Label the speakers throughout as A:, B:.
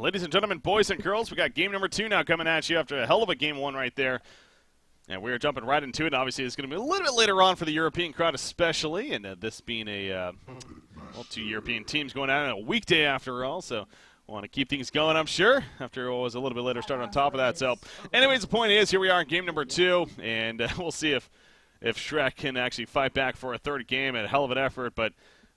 A: ladies and gentlemen, boys and girls, we got game number 2 now coming at you after a hell of a game 1 right there. And we're jumping right into it. Obviously, it's going to be a little bit later on for the European crowd especially, and this being a 2 European teams going out on a weekday after all, so want to keep things going, I'm sure, after what was a little bit later start on top of that. So anyways, the point is, here we are in game number 2, and we'll see if Shrek can actually fight back for a third game. A hell of an effort, but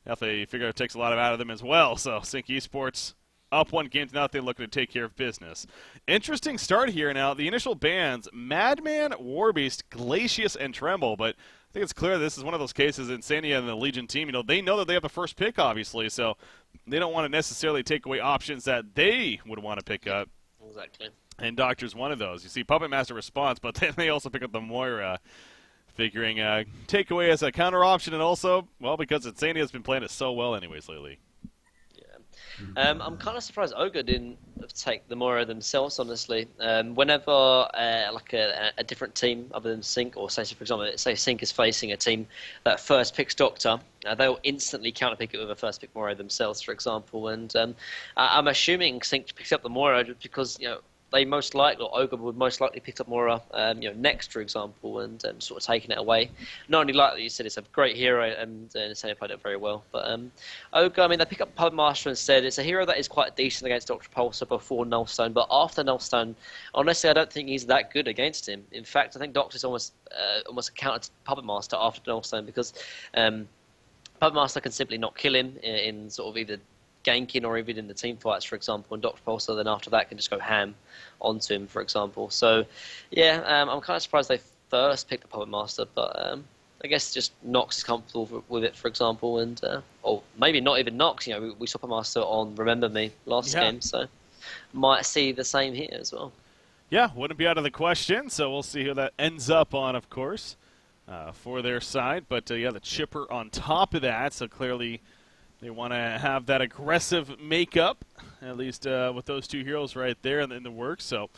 A: definitely figure it takes a lot out of them as well. So Sync Esports up 1-0, looking to take care of business. Interesting start here now. The initial bans, Madman, Warbeast, Glacius, and Tremble, but I think it's clear this is one of those cases. Insania and the Legion team, they know that they have the first pick, obviously, so they don't want to necessarily take away options that they would want to pick up.
B: Exactly.
A: And Doctor's one of those. You see Puppet Master response, but then they also pick up the Moira, figuring takeaway as a counter option, and also, well, because Insania has been playing it so well anyways lately.
B: I'm kind of surprised Ogre didn't take the Moira themselves, honestly. Whenever like a different team other than Sync, or say, for example, say Sync is facing a team that first picks Doctor, they'll instantly counterpick it with a first pick Moira themselves, for example. And I'm assuming Sync picks up the Moira because, they most likely, or Ogre would most likely pick up Moira, next, for example, and sort of taking it away. Not only like you said, it's a great hero, and Insania played it very well. But Ogre, they pick up Puppet Master instead. It's a hero that is quite decent against Dr. Pulsar before Nullstone, but after Nullstone, honestly, I don't think he's that good against him. In fact, I think Doctor's almost a counter to Puppet Master after Nullstone, because Puppet Master can simply not kill him in sort of either ganking or even in the team fights, for example, and Dr. Pulsar then after that can just go ham onto him, for example. So, yeah, I'm kind of surprised they first picked the Puppet Master, but I guess just Nox is comfortable with it, for example, and or maybe not even Nox. We saw Puppet Master on Remember Me last game, so might see the same here as well.
A: Yeah, wouldn't be out of the question, so we'll see who that ends up on, of course, for their side. But, the Chipper on top of that, so clearly they want to have that aggressive makeup, at least with those 2 heroes right there in the works. So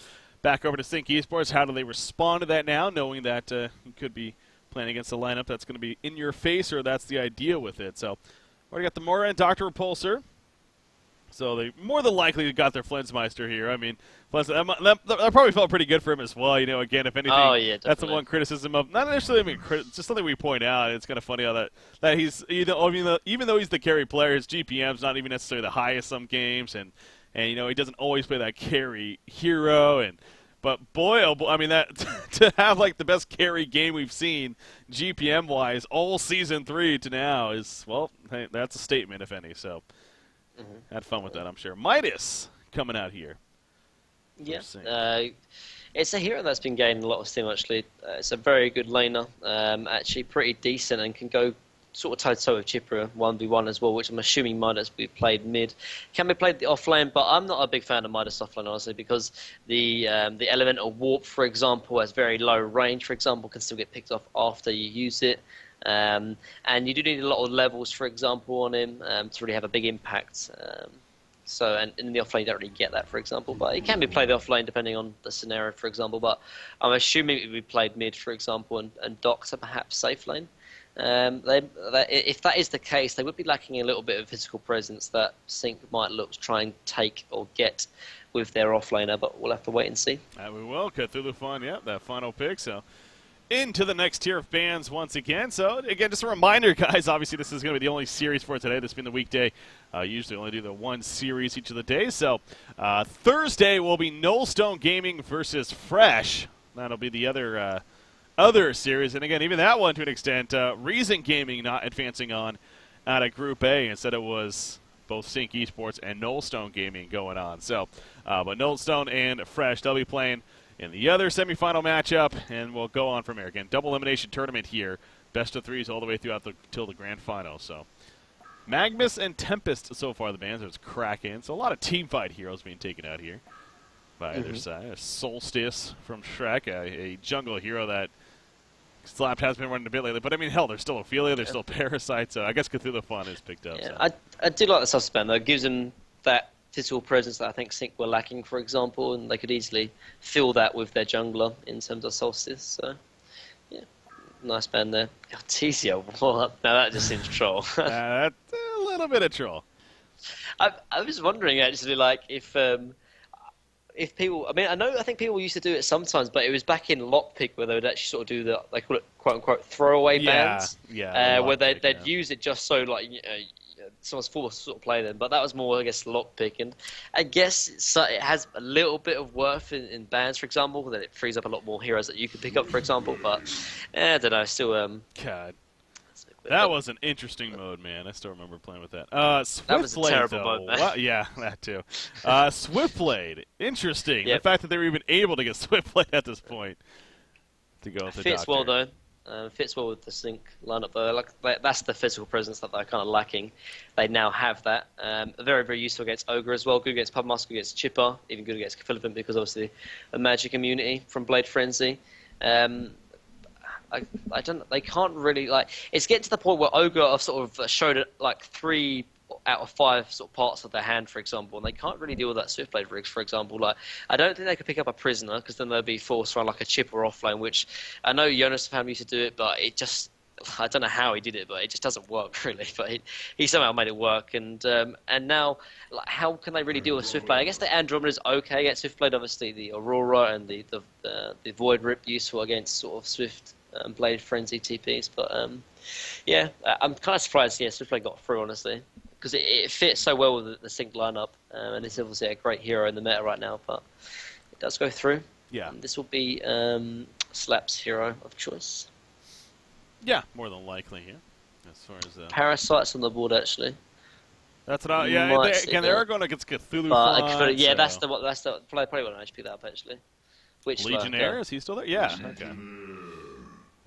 A: back over to Sync Esports. How do they respond to that now, knowing that you could be playing against a lineup that's going to be in your face, or that's the idea with it? So already got the Moira and Dr. Repulsor. So they more than likely got their Flensmeister here. Plus that probably felt pretty good for him as well. Again, if anything, that's the one criticism of, not necessarily, just something we point out. It's kind of funny how that he's, even though he's the carry player, his GPM's not even necessarily the highest some games, and he doesn't always play that carry hero. But boy, oh boy, that to have like the best carry game we've seen GPM wise all season 3 to now is, well, hey, that's a statement if any. So. Had fun with that, I'm sure. Midas coming out here.
B: Yeah, it's a hero that's been gaining a lot of steam, actually. It's a very good laner, actually pretty decent, and can go sort of toe-to-toe with Chipper 1v1 as well, which I'm assuming Midas will be played mid. Can be played the offlane, but I'm not a big fan of Midas offlane, honestly, because the elemental warp, for example, has very low range, for example, can still get picked off after you use it. And you do need a lot of levels, for example, on him to really have a big impact. And in the offlane, you don't really get that, for example. But it can be played offlane depending on the scenario, for example. But I'm assuming it would be played mid, for example, and Doctor perhaps safe lane. If that is the case, they would be lacking a little bit of physical presence that Sync might look to try and take or get with their offlaner. But we'll have to wait and see.
A: We will. Cthulhu Fun, that final pick. So into the next tier of bands once again. So, again, just a reminder, guys, obviously this is going to be the only series for today. This being the weekday. Usually only do the 1 series each of the days. So, Thursday will be Nullstone Gaming versus Fresh. That'll be the other series. And, again, even that one to an extent, Reason Gaming not advancing on out of Group A. Instead it was both Sync Esports and Nullstone Gaming going on. So, but Nullstone and Fresh, they'll be playing in the other semifinal matchup, and we'll go on from there. Again, double elimination tournament here. Best of 3s all the way throughout till the grand final. So, Magnus and Tempest so far the bands. There's Kraken. So a lot of team fight heroes being taken out here by either side. Solstice from Shrek, a jungle hero that Slapped has been running a bit lately. But, hell, there's still Ophelia, there's still Parasite. So I guess Cthulhu Fun is picked up.
B: Yeah,
A: so.
B: I do like the suspend, though. It gives them that physical presence that I think Sync were lacking, for example, and they could easily fill that with their jungler in terms of Solstice. So, yeah, nice band there. God, Tizia, what? Now that just seems troll.
A: That's a little bit of troll.
B: I was wondering actually, like if people, I think people used to do it sometimes, but it was back in lockpick where they would actually sort of do the, they call it quote unquote throwaway
A: Yeah,
B: bans,
A: yeah, the
B: where
A: lockpick,
B: they'd
A: yeah.
B: use it just so like someone's forced to sort of play them. But that was more, I guess, lockpick, and I guess it has a little bit of worth in bans, for example, that it frees up a lot more heroes that you can pick up, for example. But I don't know, still
A: God. That
B: but
A: was an interesting mode, man. I still remember playing with that.
B: that was a
A: Swiftblade,
B: terrible
A: though.
B: mode, man.
A: Wow, yeah, that too. Swiftblade. Interesting. The
B: Yep.
A: fact that they were even able to get Swiftblade at this point to go with the
B: Fits
A: doctor.
B: well though. Fits well with the sync lineup though. Like that's the physical presence that they're kind of lacking. They now have that. Very very useful against Ogre as well. Good against Pubmaster, good against Chipper. Even good against Philippin because obviously a magic immunity from Blade Frenzy. I don't. They can't really like. It's getting to the point where Ogre have sort of showed it like 3 out of 5 sort of parts of their hand, for example, and they can't really deal with that Swiftblade rigs, for example. Like, I don't think they could pick up a prisoner because then they'll be forced to run like a chip or offlane, which I know Jonas family used to do it, but it just. I don't know how he did it, but it just doesn't work really. But he somehow made it work, and now like, how can they really deal with Swiftblade? I guess the Andromeda is okay against Swiftblade. Obviously, the Aurora and the Void Rip useful against sort of Swift Blade Frenzy TPs. But yeah, I'm kind of surprised. Yeah, Swiftblade got through honestly because it fits so well with the sync lineup, and it's obviously a great hero in the meta right now. But it does go through.
A: Yeah.
B: And this will be Slap's hero of choice.
A: Yeah, more than likely, yeah. As far as
B: Parasites on the board actually.
A: that's what I, yeah.
B: Might
A: They,
B: see
A: again, they
B: that.
A: are going against Cthulhu.
B: But
A: Font,
B: yeah,
A: so.
B: that's the probably what I should pick that up actually. Which
A: Legionnaire, is he still there? Yeah. Okay.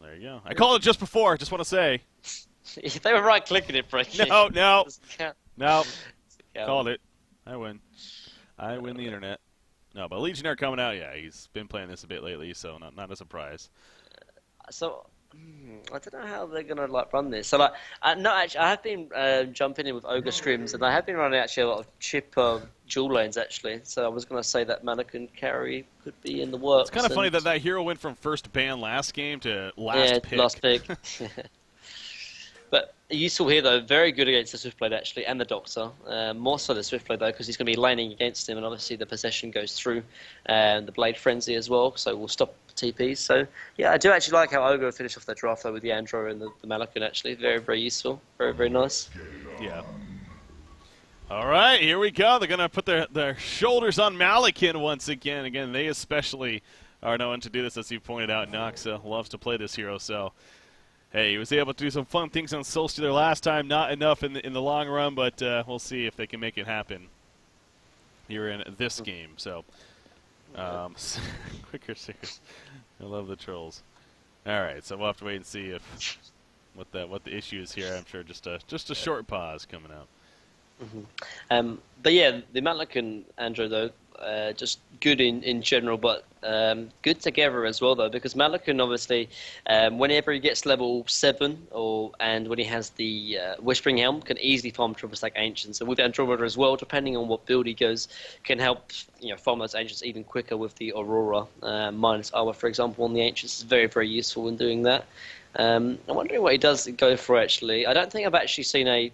A: There you go. I called it just before. Just want to say.
B: If they were right clicking it, Frankie.
A: No.
B: Doesn't count.
A: No.
B: Count.
A: Called it. I win. I win the internet. No, but Legionnaire coming out, yeah, he's been playing this a bit lately, so not a surprise.
B: So I don't know how they're gonna like run this. So like, no, actually, I have been jumping in with Ogre scrims, and I have been running actually a lot of chip dual lanes actually. So I was gonna say that Mannequin carry could be in the works.
A: It's kind of funny
B: and-
A: that hero went from first ban last game to last pick.
B: last pick. But useful here though, very good against the Swiftblade actually, and the Doctor. More so the Swiftblade though, because he's going to be laning against him, and obviously the possession goes through, and the Blade Frenzy as well, so we'll stop TPs. So yeah, I do actually like how Ogre finished off their draft though with the Andro and the Malakun actually. Very very useful, very very nice.
A: Yeah. All right, here we go. They're going to put their shoulders on Malakin once again. Again, they especially are known to do this, as you pointed out. Nox loves to play this hero, so... Hey, he was able to do some fun things on Soul Stealer last time. Not enough in the long run, but we'll see if they can make it happen here in this game. So, quicker series. I love the trolls. All right, so we'll have to wait and see if what the issue is here. I'm sure just a short pause coming out.
B: But yeah, the Malakan Andro though, just good in general, but good together as well though, because Malakan obviously, whenever he gets level 7 and when he has the Whispering Helm, can easily farm triple stack Ancients, and with Andromeda as well, depending on what build he goes, can help farm those Ancients even quicker with the Aurora minus armor, for example, on the Ancients is very very useful in doing that. I'm wondering what he does go for actually. I don't think I've actually seen a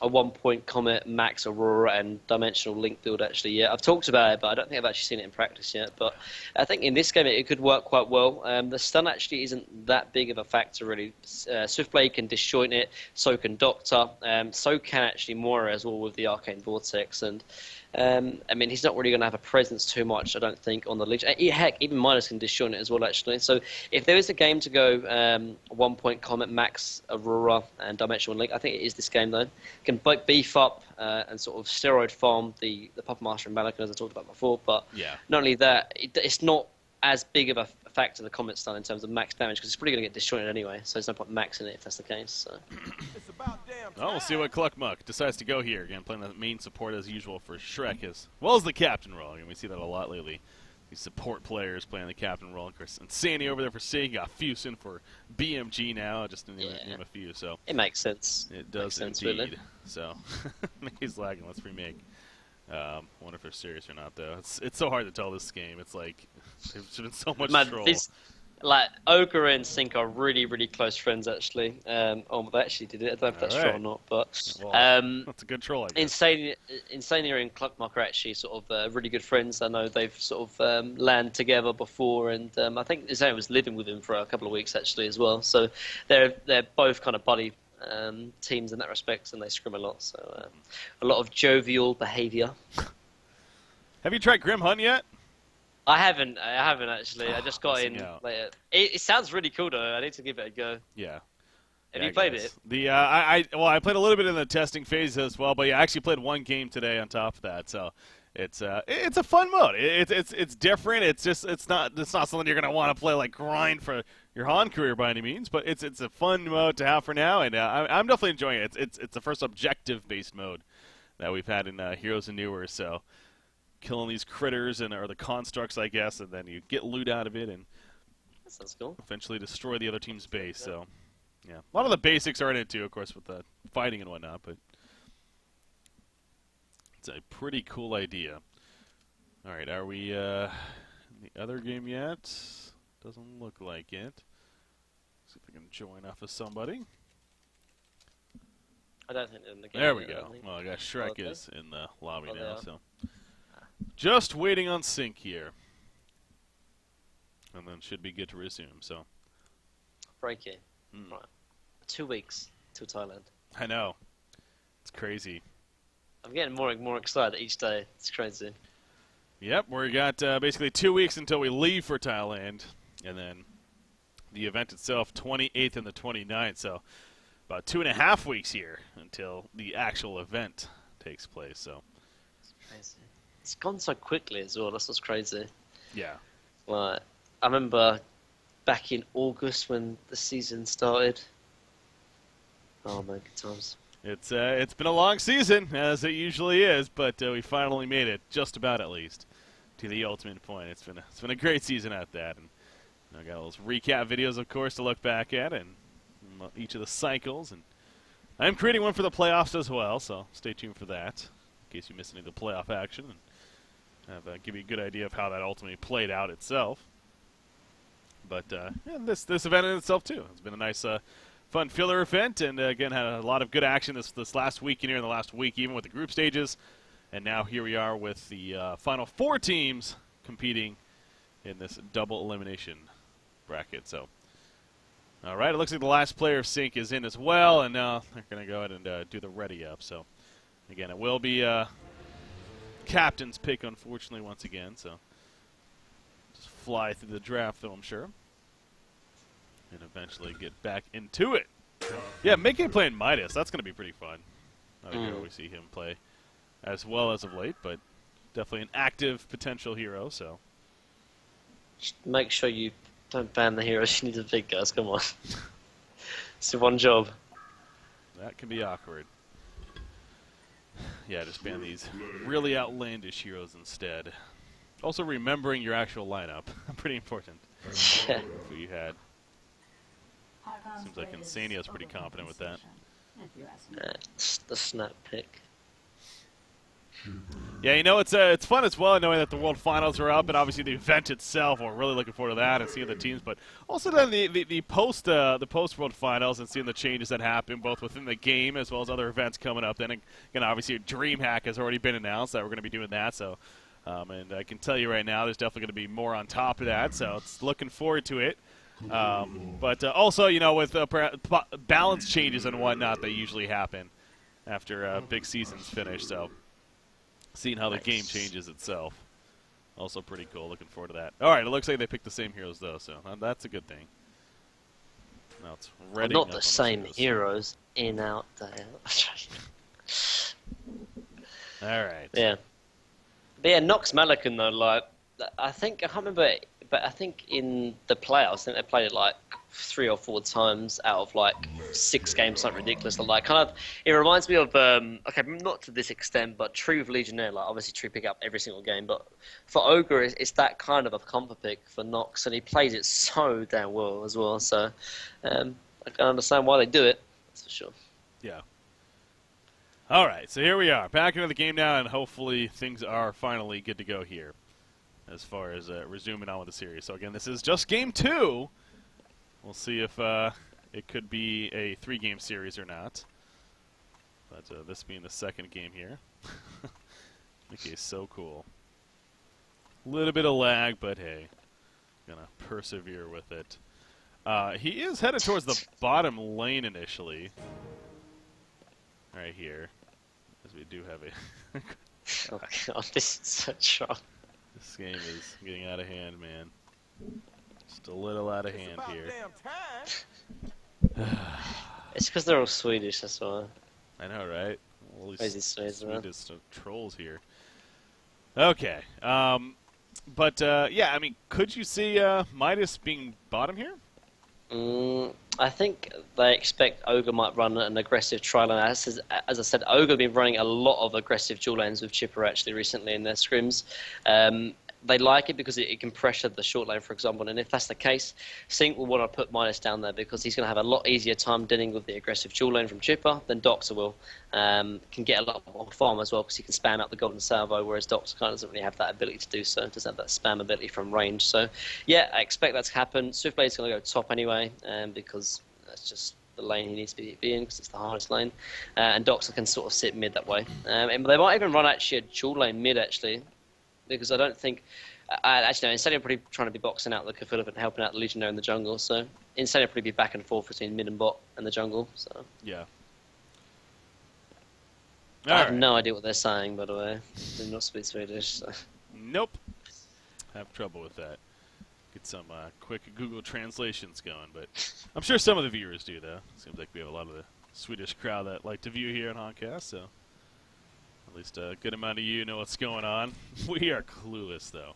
B: 1-point Comet, Max, Aurora, and Dimensional Link build actually yet. I've talked about it, but I don't think I've actually seen it in practice yet. But I think in this game it could work quite well. The stun actually isn't that big of a factor really. Swiftblade can disjoint it, so can Doctor, so can actually Moira as well with the Arcane Vortex. And he's not really going to have a presence too much, I don't think, on the Legion. Heck, even Minus can disjoint it as well, actually. So if there is a game to go 1-point Comet, Max, Aurora, and Dimensional Link, I think it is this game, though. Can beef up and sort of steroid farm the Puppet Master and Malakan, as I talked about before. But not only that, it's not as big of a factor the Comet stun in terms of max damage, because it's probably going to get disjointed anyway, so there's no point maxing it if that's the case. So.
A: Oh, we'll see what Cluckmuck decides to go here. Again, playing the main support as usual for Shrek, as well as the captain role. And we see that a lot lately. These support players playing the captain role. Of course, and Sandy over there for Sig, got Fusin for BMG now, just to name a few. So
B: it makes sense.
A: It does
B: sense,
A: indeed.
B: really.
A: So he's lagging. Let's remake. Wonder if they're serious or not, though. It's so hard to tell this game. It's like there's been so much troll.
B: like Ogre and Sync are really, really close friends actually. They actually did it. I don't know if that's true or not, but
A: well, that's a good troll, I guess.
B: Insania and Cluckmark are actually sort of really good friends. I know they've sort of landed together before, and I think Insania was living with him for a couple of weeks actually as well. So they're both kind of buddy teams in that respect, and they scrim a lot. So a lot of jovial behaviour.
A: Have you tried Grim Hunt yet?
B: I haven't actually. I just got in later. It sounds really cool though. I need to give it a go.
A: Yeah.
B: Have you played it?
A: I played a little bit in the testing phase as well, but I actually played one game today on top of that. So it's a fun mode. It's different. It's not something you're gonna want to play like grind for your Han career by any means, but it's a fun mode to have for now, and I'm definitely enjoying it. It's the first objective based mode that we've had in Heroes and Newer. So killing these critters or the constructs, I guess, and then you get loot out of it and
B: that sounds cool.
A: Eventually destroy the other team's base. So, yeah, a lot of the basics are in it too, of course, with the fighting and whatnot. But it's a pretty cool idea. All right, are we in the other game yet? Doesn't look like it. See if I can join off of somebody.
B: I don't think they're in the game.
A: There we go. Well, I guess Shrek is in the lobby now, so. Just waiting on sync here. And then should be good to resume, so.
B: Breaking. Right. 2 weeks till Thailand.
A: I know. It's crazy.
B: I'm getting more and more excited each day. It's crazy.
A: Yep, we got basically 2 weeks until we leave for Thailand. And then the event itself, 28th and the 29th. So about 2.5 weeks here until the actual event takes place. So
B: it's crazy. It's gone so quickly as well. That's what's crazy.
A: Yeah.
B: Like, I remember back in August when the season started. Oh my good times.
A: It's been a long season, as it usually is, but we finally made it, just about at least, to the ultimate point. It's been a great season at that, and I got all those recap videos, of course, to look back at, and each of the cycles, and I'm creating one for the playoffs as well, so stay tuned for that, in case you miss any of the playoff action, and give you a good idea of how that ultimately played out itself. But yeah, this event in itself too, it's been a nice, fun filler event, and again had a lot of good action this last week and here in the last week, even with the group stages, and now here we are with the final 4 teams competing in this double elimination bracket. So, all right, it looks like the last player of Sync is in as well, and now they're going to go ahead and do the ready up. So, again, it will be captain's pick, unfortunately, once again. So, just fly through the draft, though, I'm sure, and eventually get back into it. Yeah, Mickey playing Midas, that's going to be pretty fun. I don't know, we see him play as well as of late, but definitely an active potential hero, so.
B: Just make sure you don't ban the heroes you need to pick, guys, come on. It's the one job.
A: That can be awkward. Yeah, just ban these really outlandish heroes instead. Also remembering your actual lineup, pretty important.
B: Yeah.
A: Who you had. Seems like Insania's pretty confident with that.
B: The snap pick.
A: Yeah, you know, it's fun as well knowing that the World Finals are up, and obviously the event itself. We're really looking forward to that and seeing the teams, but also then the post World Finals and seeing the changes that happen both within the game as well as other events coming up. Then again, obviously DreamHack has already been announced that we're going to be doing that. So, and I can tell you right now, there's definitely going to be more on top of that. So it's looking forward to it. But also, you know, with balance changes and whatnot that usually happen after big seasons finish. So. Seeing how the game changes itself. Also pretty cool. Looking forward to that. All right, it looks like they picked the same heroes, though, so that's a good thing. Now it's ready.
B: Not the same heroes. In, out, there.
A: All right.
B: Yeah. But yeah, Nox Malikan, though, like, I can't remember, but I think in the playoffs, I think they played it like 3 or 4 times out of like 6 games, something ridiculous. Like, kind of, it reminds me of okay, not to this extent, but Tree with Legionnaire. Like, obviously Tree pick up every single game, but for Ogre, it's that kind of a comfort pick for Nox, and he plays it so damn well as well. So I can understand why they do it. That's for sure.
A: Yeah. All right, so here we are, back into the game now, and hopefully things are finally good to go here. as far as resuming on with the series. So again, this is just game 2. We'll see if it could be a 3-game series or not. But this being the second game here. Mickey is so cool. A little bit of lag, but hey, gonna persevere with it. He is headed towards the bottom lane initially. Right here. As we do have a...
B: Oh god, this is so strong.
A: This game is getting out of hand, man. Just a little out of hand here.
B: It's because they're all Swedish, that's why.
A: I know, right? All these
B: Crazy Swedes around.
A: Swedish trolls here. Okay. But, yeah, I mean, could you see Midas being bottom here?
B: I think they expect Ogre might run an aggressive tri lane. As I said, Ogre have been running a lot of aggressive dual lanes with Chipper actually recently in their scrims. They like it because it can pressure the short lane, for example, and if that's the case, Sync will want to put Midas down there because he's going to have a lot easier time dealing with the aggressive dual lane from Chipper than Doxer will. Can get a lot more farm as well because he can spam out the golden salvo, whereas Doxer kind of doesn't really have that ability to do so. Doesn't have that spam ability from range. So, yeah, I expect that to happen. Swiftblade's going to go top anyway because that's just the lane he needs to be in because it's the hardest lane. And Doxer can sort of sit mid that way. And they might even run actually a dual lane mid actually. Because I don't think... actually, no, Insane will probably trying to be boxing out the Cthulhu and helping out the Legionnaire in the jungle. So Insane will probably be back and forth between mid and bot and the jungle. So
A: Yeah.
B: I have no idea what they're saying, by the way. They're not speak Swedish. So.
A: Nope. Have trouble with that. Get some quick Google translations going, but I'm sure some of the viewers do, though. Seems like we have a lot of the Swedish crowd that like to view here in Honcast, so... At least a good amount of you know what's going on. We are clueless, though.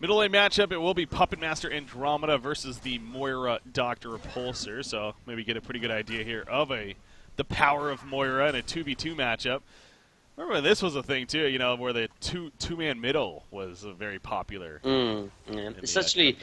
A: Middle lane matchup, it will be Puppet Master Andromeda versus the Moira Doctor Repulsor. So maybe get a pretty good idea here of the power of Moira in a 2v2 matchup. Remember this was a thing, too, you know, where the two-man middle was very popular.
B: Yeah. It's actually...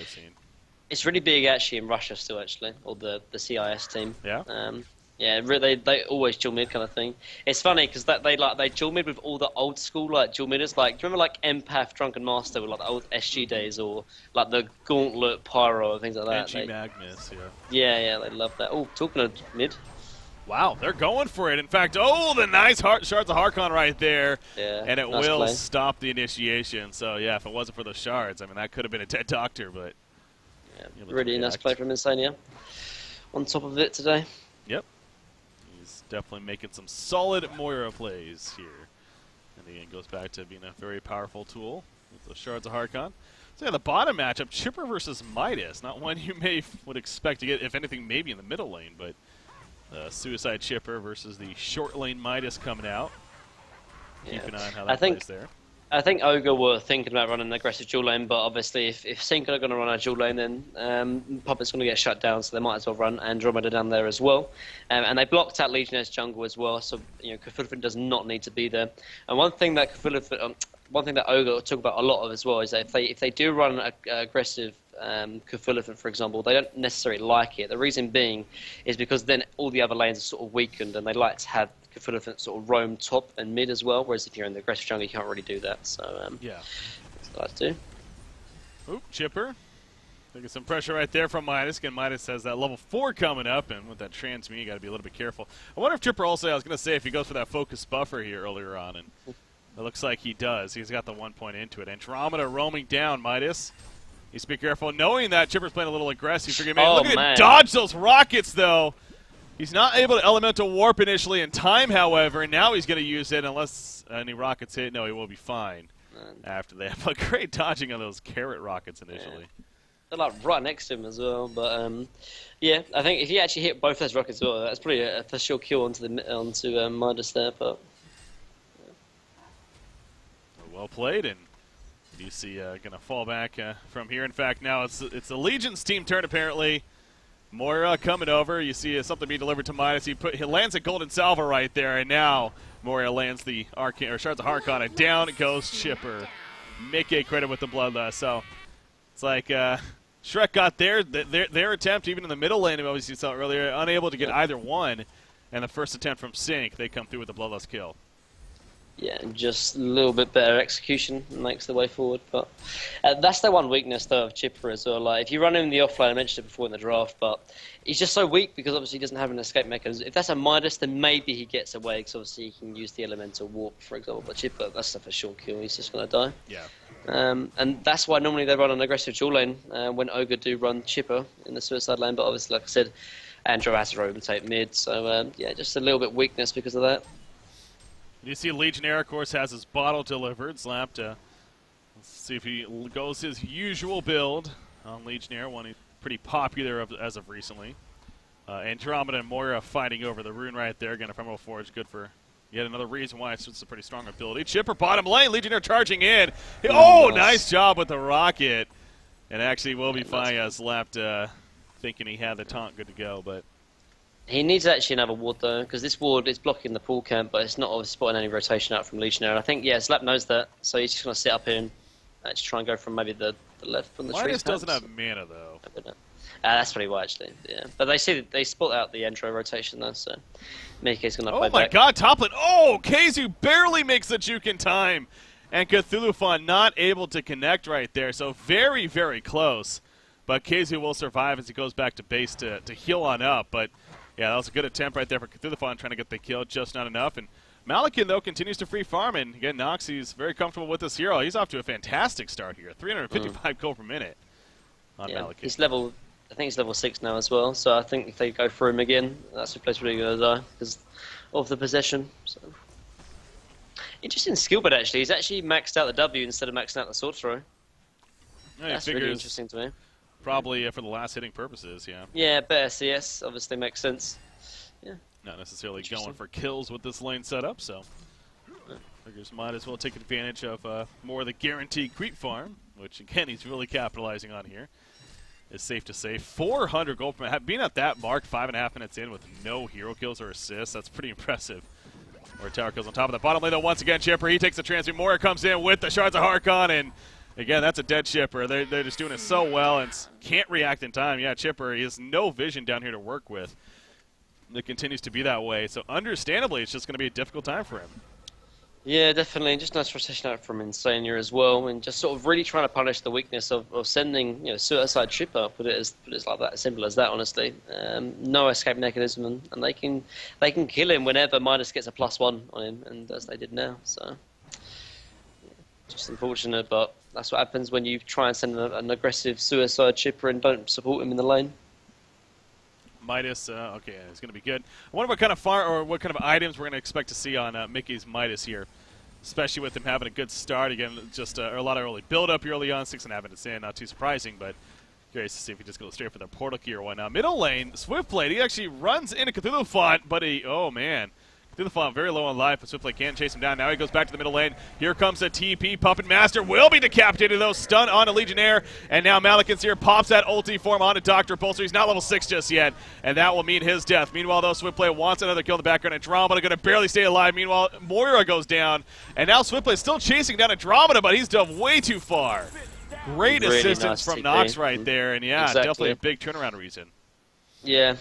B: It's really big, actually, in Russia still, actually. Or the CIS team.
A: Yeah?
B: Yeah, they always dual mid kind of thing. It's funny because they dual mid with all the old school like dual midders. Like, do you remember like Empath, Drunken Master with like the old SG days, or like the Gauntlet, Pyro, and things like that?
A: NG Magnus,
B: yeah, they love that. Oh, talking of mid.
A: Wow, they're going for it. In fact, the nice shards of Harkon right there, and it
B: nice
A: will
B: play.
A: stop the initiation. So yeah, if it wasn't for those shards, I mean that could have been a dead Doctor, but
B: really nice play from Insania. On top of it today.
A: Yep. Definitely making some solid Moira plays here. And again, goes back to being a very powerful tool with the Shards of Harkon. So yeah, the bottom matchup, Chipper versus Midas. Not one you would expect to get, if anything, maybe in the middle lane, but Suicide Chipper versus the short lane Midas coming out. Keep an eye on how that plays there.
B: I think Ogre were thinking about running an aggressive dual lane, but obviously if Sync are going to run a dual lane, then Puppet's going to get shut down, so they might as well run Andromeda down there as well. And they blocked out Legionnaire's jungle as well, so Cthulhu does not need to be there. And one thing that Ogre talk about a lot of as well is that if they do run an aggressive Cthulhu, for example, they don't necessarily like it. The reason being is because then all the other lanes are sort of weakened, and they like to have Cthulhu sort of roam top and mid as well, whereas if you're in the aggressive jungle, you can't really do that. So,
A: yeah.
B: That's what I like to do.
A: Oop, Chipper. Taking some pressure right there from Midas. Again, Midas has that level 4 coming up, and with that transmute, you got to be a little bit careful. I wonder if Chipper also, I was going to say, if he goes for that focus buffer here earlier on, and it looks like he does. He's got the 1 point into it. Andromeda roaming down, Midas. Needs to be careful, knowing that Chipper's playing a little aggressive. Look at him dodge those rockets, though. He's not able to elemental warp initially in time, however, and now he's going to use it unless any rockets hit. No, he will be fine after that. But great dodging of those carrot rockets initially.
B: Yeah. They're like right next to him as well. But yeah, I think if he actually hit both those rockets as well, that's probably a for sure kill onto Midas there. But
A: well played, and DC going to fall back from here. In fact, now it's the Legion's team turn apparently. Moira coming over. You see something being delivered to Midas. He lands a golden salvo right there, and now Moira lands the Shards of Harkon, and down goes Chipper. Mickey credit with the bloodlust. So it's like Shrek got their attempt even in the middle lane. Obviously, you saw earlier, unable to get either one. And the first attempt from Sync, they come through with the bloodlust kill.
B: Yeah, just a little bit better execution makes the way forward. But that's the one weakness, though, of Chipper as well. Like, if you run him in the offlane, I mentioned it before in the draft, but he's just so weak because obviously he doesn't have an escape mechanism. If that's a Midas, then maybe he gets away because obviously he can use the elemental warp, for example. But Chipper, that's a for sure kill. He's just going to die.
A: Yeah.
B: And that's why normally they run an aggressive dual lane when Ogre do run Chipper in the suicide lane. But obviously, like I said, Andrew has to rotate mid. So, yeah, just a little bit weakness because of that.
A: You see Legionnaire, of course, has his bottle delivered. Slap to let's see if he goes his usual build on Legionnaire, one he's pretty popular as of recently. Andromeda and Moira fighting over the rune right there. Again, Ephemeral Forge, good for yet another reason why it's a pretty strong ability. Chipper bottom lane, Legionnaire charging in. Nice job with the rocket. And actually will be fine as left thinking he had the taunt good to go, but
B: he needs actually another ward, though, because this ward is blocking the pool camp, but it's not obviously spotting any rotation out from Legionnaire. And I think, yeah, Slap knows that, so he's just going to sit up here and actually try and go from maybe the left from the tree.
A: Midas doesn't have mana, though.
B: That's pretty why, actually, yeah. But they spot out the intro rotation, though, so Mickey's going to play
A: back. Oh, my God, top lane. Oh, Kazu barely makes the juke in time. And Cthulhu not able to connect right there, so very, very close. But Kazu will survive as he goes back to base to heal on up, but yeah, that was a good attempt right there for Cthulhu trying to get the kill, just not enough. And Malakin, though, continues to free farm, and again, Noxie's very comfortable with this hero. He's off to a fantastic start here, 355 gold per minute on Malakin.
B: I think he's level 6 now as well, so I think if they go through him again, that's the place where they're going to die because of the possession. So. Interesting skill, but actually, he's actually maxed out the W instead of maxing out the sword throw.
A: Yeah,
B: that's really interesting to me.
A: Probably for the last hitting purposes, yeah.
B: Yeah, better CS obviously makes sense. Yeah.
A: Not necessarily going for kills with this lane setup, so figures might as well take advantage of more of the guaranteed creep farm, which again he's really capitalizing on here. It's safe to say 400 gold per minute. Being at that mark 5.5 minutes in with no hero kills or assists, that's pretty impressive. Or tower kills on top of the bottom lane though. Once again, Chipper, he takes the transfer. Moira comes in with the shards of Harkon, and again, that's a dead Chipper. They're just doing it so well and can't react in time. Yeah, Chipper, he has no vision down here to work with. It continues to be that way. So understandably, it's just going to be a difficult time for him.
B: Yeah, definitely. Just nice rotation out from Insania as well, and just sort of really trying to punish the weakness of sending suicide Chipper. Put it as like that, as simple as that. Honestly, no escape mechanism, and they can kill him whenever Midas gets a +1 on him, and as they did now. So just unfortunate, but that's what happens when you try and send an aggressive suicide Chipper and don't support him in the lane.
A: Midas, okay, it's going to be good. I wonder what kind of items we're going to expect to see on Mickey's Midas here, especially with him having a good start. Again, just a lot of early build-up early on, 6.5 minutes in, not too surprising, but curious to see if he just goes straight for the portal key or whatnot. Middle lane, Swiftblade, he actually runs into Cthulhu, but oh man. Cthulhu very low on life, but Swiftblade can't chase him down. Now he goes back to the middle lane. Here comes a TP. Puppet Master will be decapitated, though. Stun on a Legionnaire. And now Malakin's here. Pops that ulti form onto Dr. Bolster. He's not level 6 just yet, and that will mean his death. Meanwhile, though, Swiftblade wants another kill in the background. Andromeda going to barely stay alive. Meanwhile, Moira goes down. And now Swiftblade still chasing down Andromeda, but he's dove way too far. Great really assistance nice from Nox right there. And, yeah, exactly. Definitely a big turnaround reason.
B: Yeah,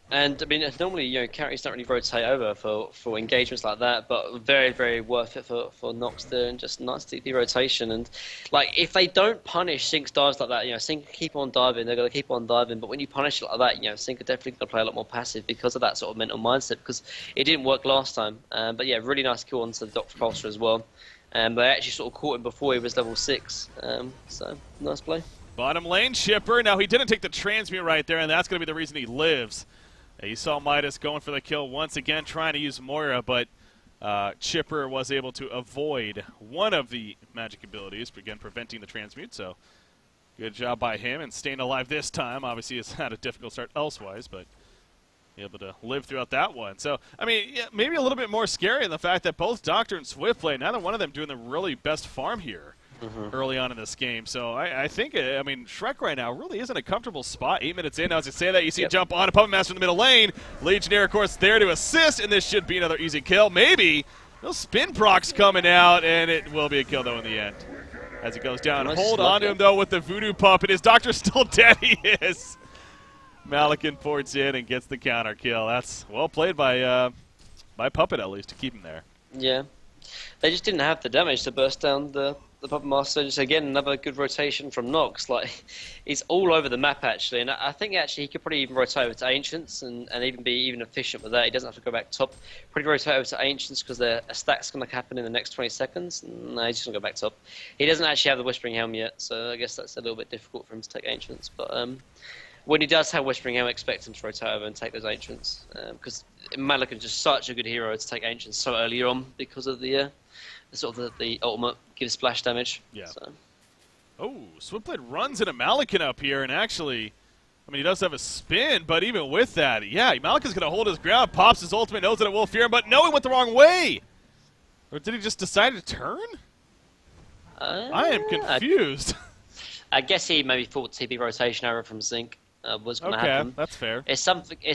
B: and I mean, normally carries don't really rotate over for engagements like that, but very, very worth it for Nox there, and just nice TP rotation. And like, if they don't punish Sync's dives like that, Sync keep on diving, they're going to keep on diving. But when you punish it like that, Sync are definitely going to play a lot more passive because of that sort of mental mindset, because it didn't work last time. But yeah, really nice kill onto the Dr. Pulsar as well. They actually sort of caught him before he was level 6. So nice play.
A: Bottom lane, Chipper. Now he didn't take the transmute right there, and that's going to be the reason he lives. You saw Midas going for the kill once again, trying to use Moira, but Chipper was able to avoid one of the magic abilities, again, preventing the transmute. So good job by him, and staying alive this time. Obviously, he's had a difficult start elsewise, but able to live throughout that one. So, I mean, yeah, maybe a little bit more scary in the fact that both Doctor and Swiftblade, neither one of them doing the really best farm here. Early on in this game. So I think, I mean, Shrek right now really isn't a comfortable spot. 8 minutes in, now as I say that, you see a jump on a Puppet Master in the middle lane. Legionnaire, of course, there to assist, and this should be another easy kill. Maybe. Those spin procs coming out, and it will be a kill, though, in the end. As it goes down. Hold on to him, though, with the Voodoo Puppet. Is Doctor still dead? He is. Malakin ports in and gets the counter kill. That's well played by Puppet, at least, to keep him there.
B: Yeah. They just didn't have the damage to burst down the Puppet Master. Just again, another good rotation from Nox. Like, he's all over the map actually, and I think actually he could probably even rotate over to Ancients and even be even efficient with that. He doesn't have to go back top. Probably rotate over to Ancients because a stack's going to happen in the next 20 seconds. No, he's just going to go back top. He doesn't actually have the Whispering Helm yet, so I guess that's a little bit difficult for him to take Ancients. But when he does have Whispering Helm, expect him to rotate over and take those Ancients because Malik is just such a good hero to take Ancients so early on because of the sort of the ultimate gives splash damage.
A: Yeah.
B: So.
A: Oh, Switchblade runs into Malikan up here, and actually, I mean, he does have a spin, but even with that, yeah, Malikan's going to hold his ground, pops his ultimate, knows that it will fear him, but no, he went the wrong way! Or did he just decide to turn? I am confused.
B: I guess he maybe thought TP rotation error from Zinc was going to happen.
A: Okay, that's fair.
B: It's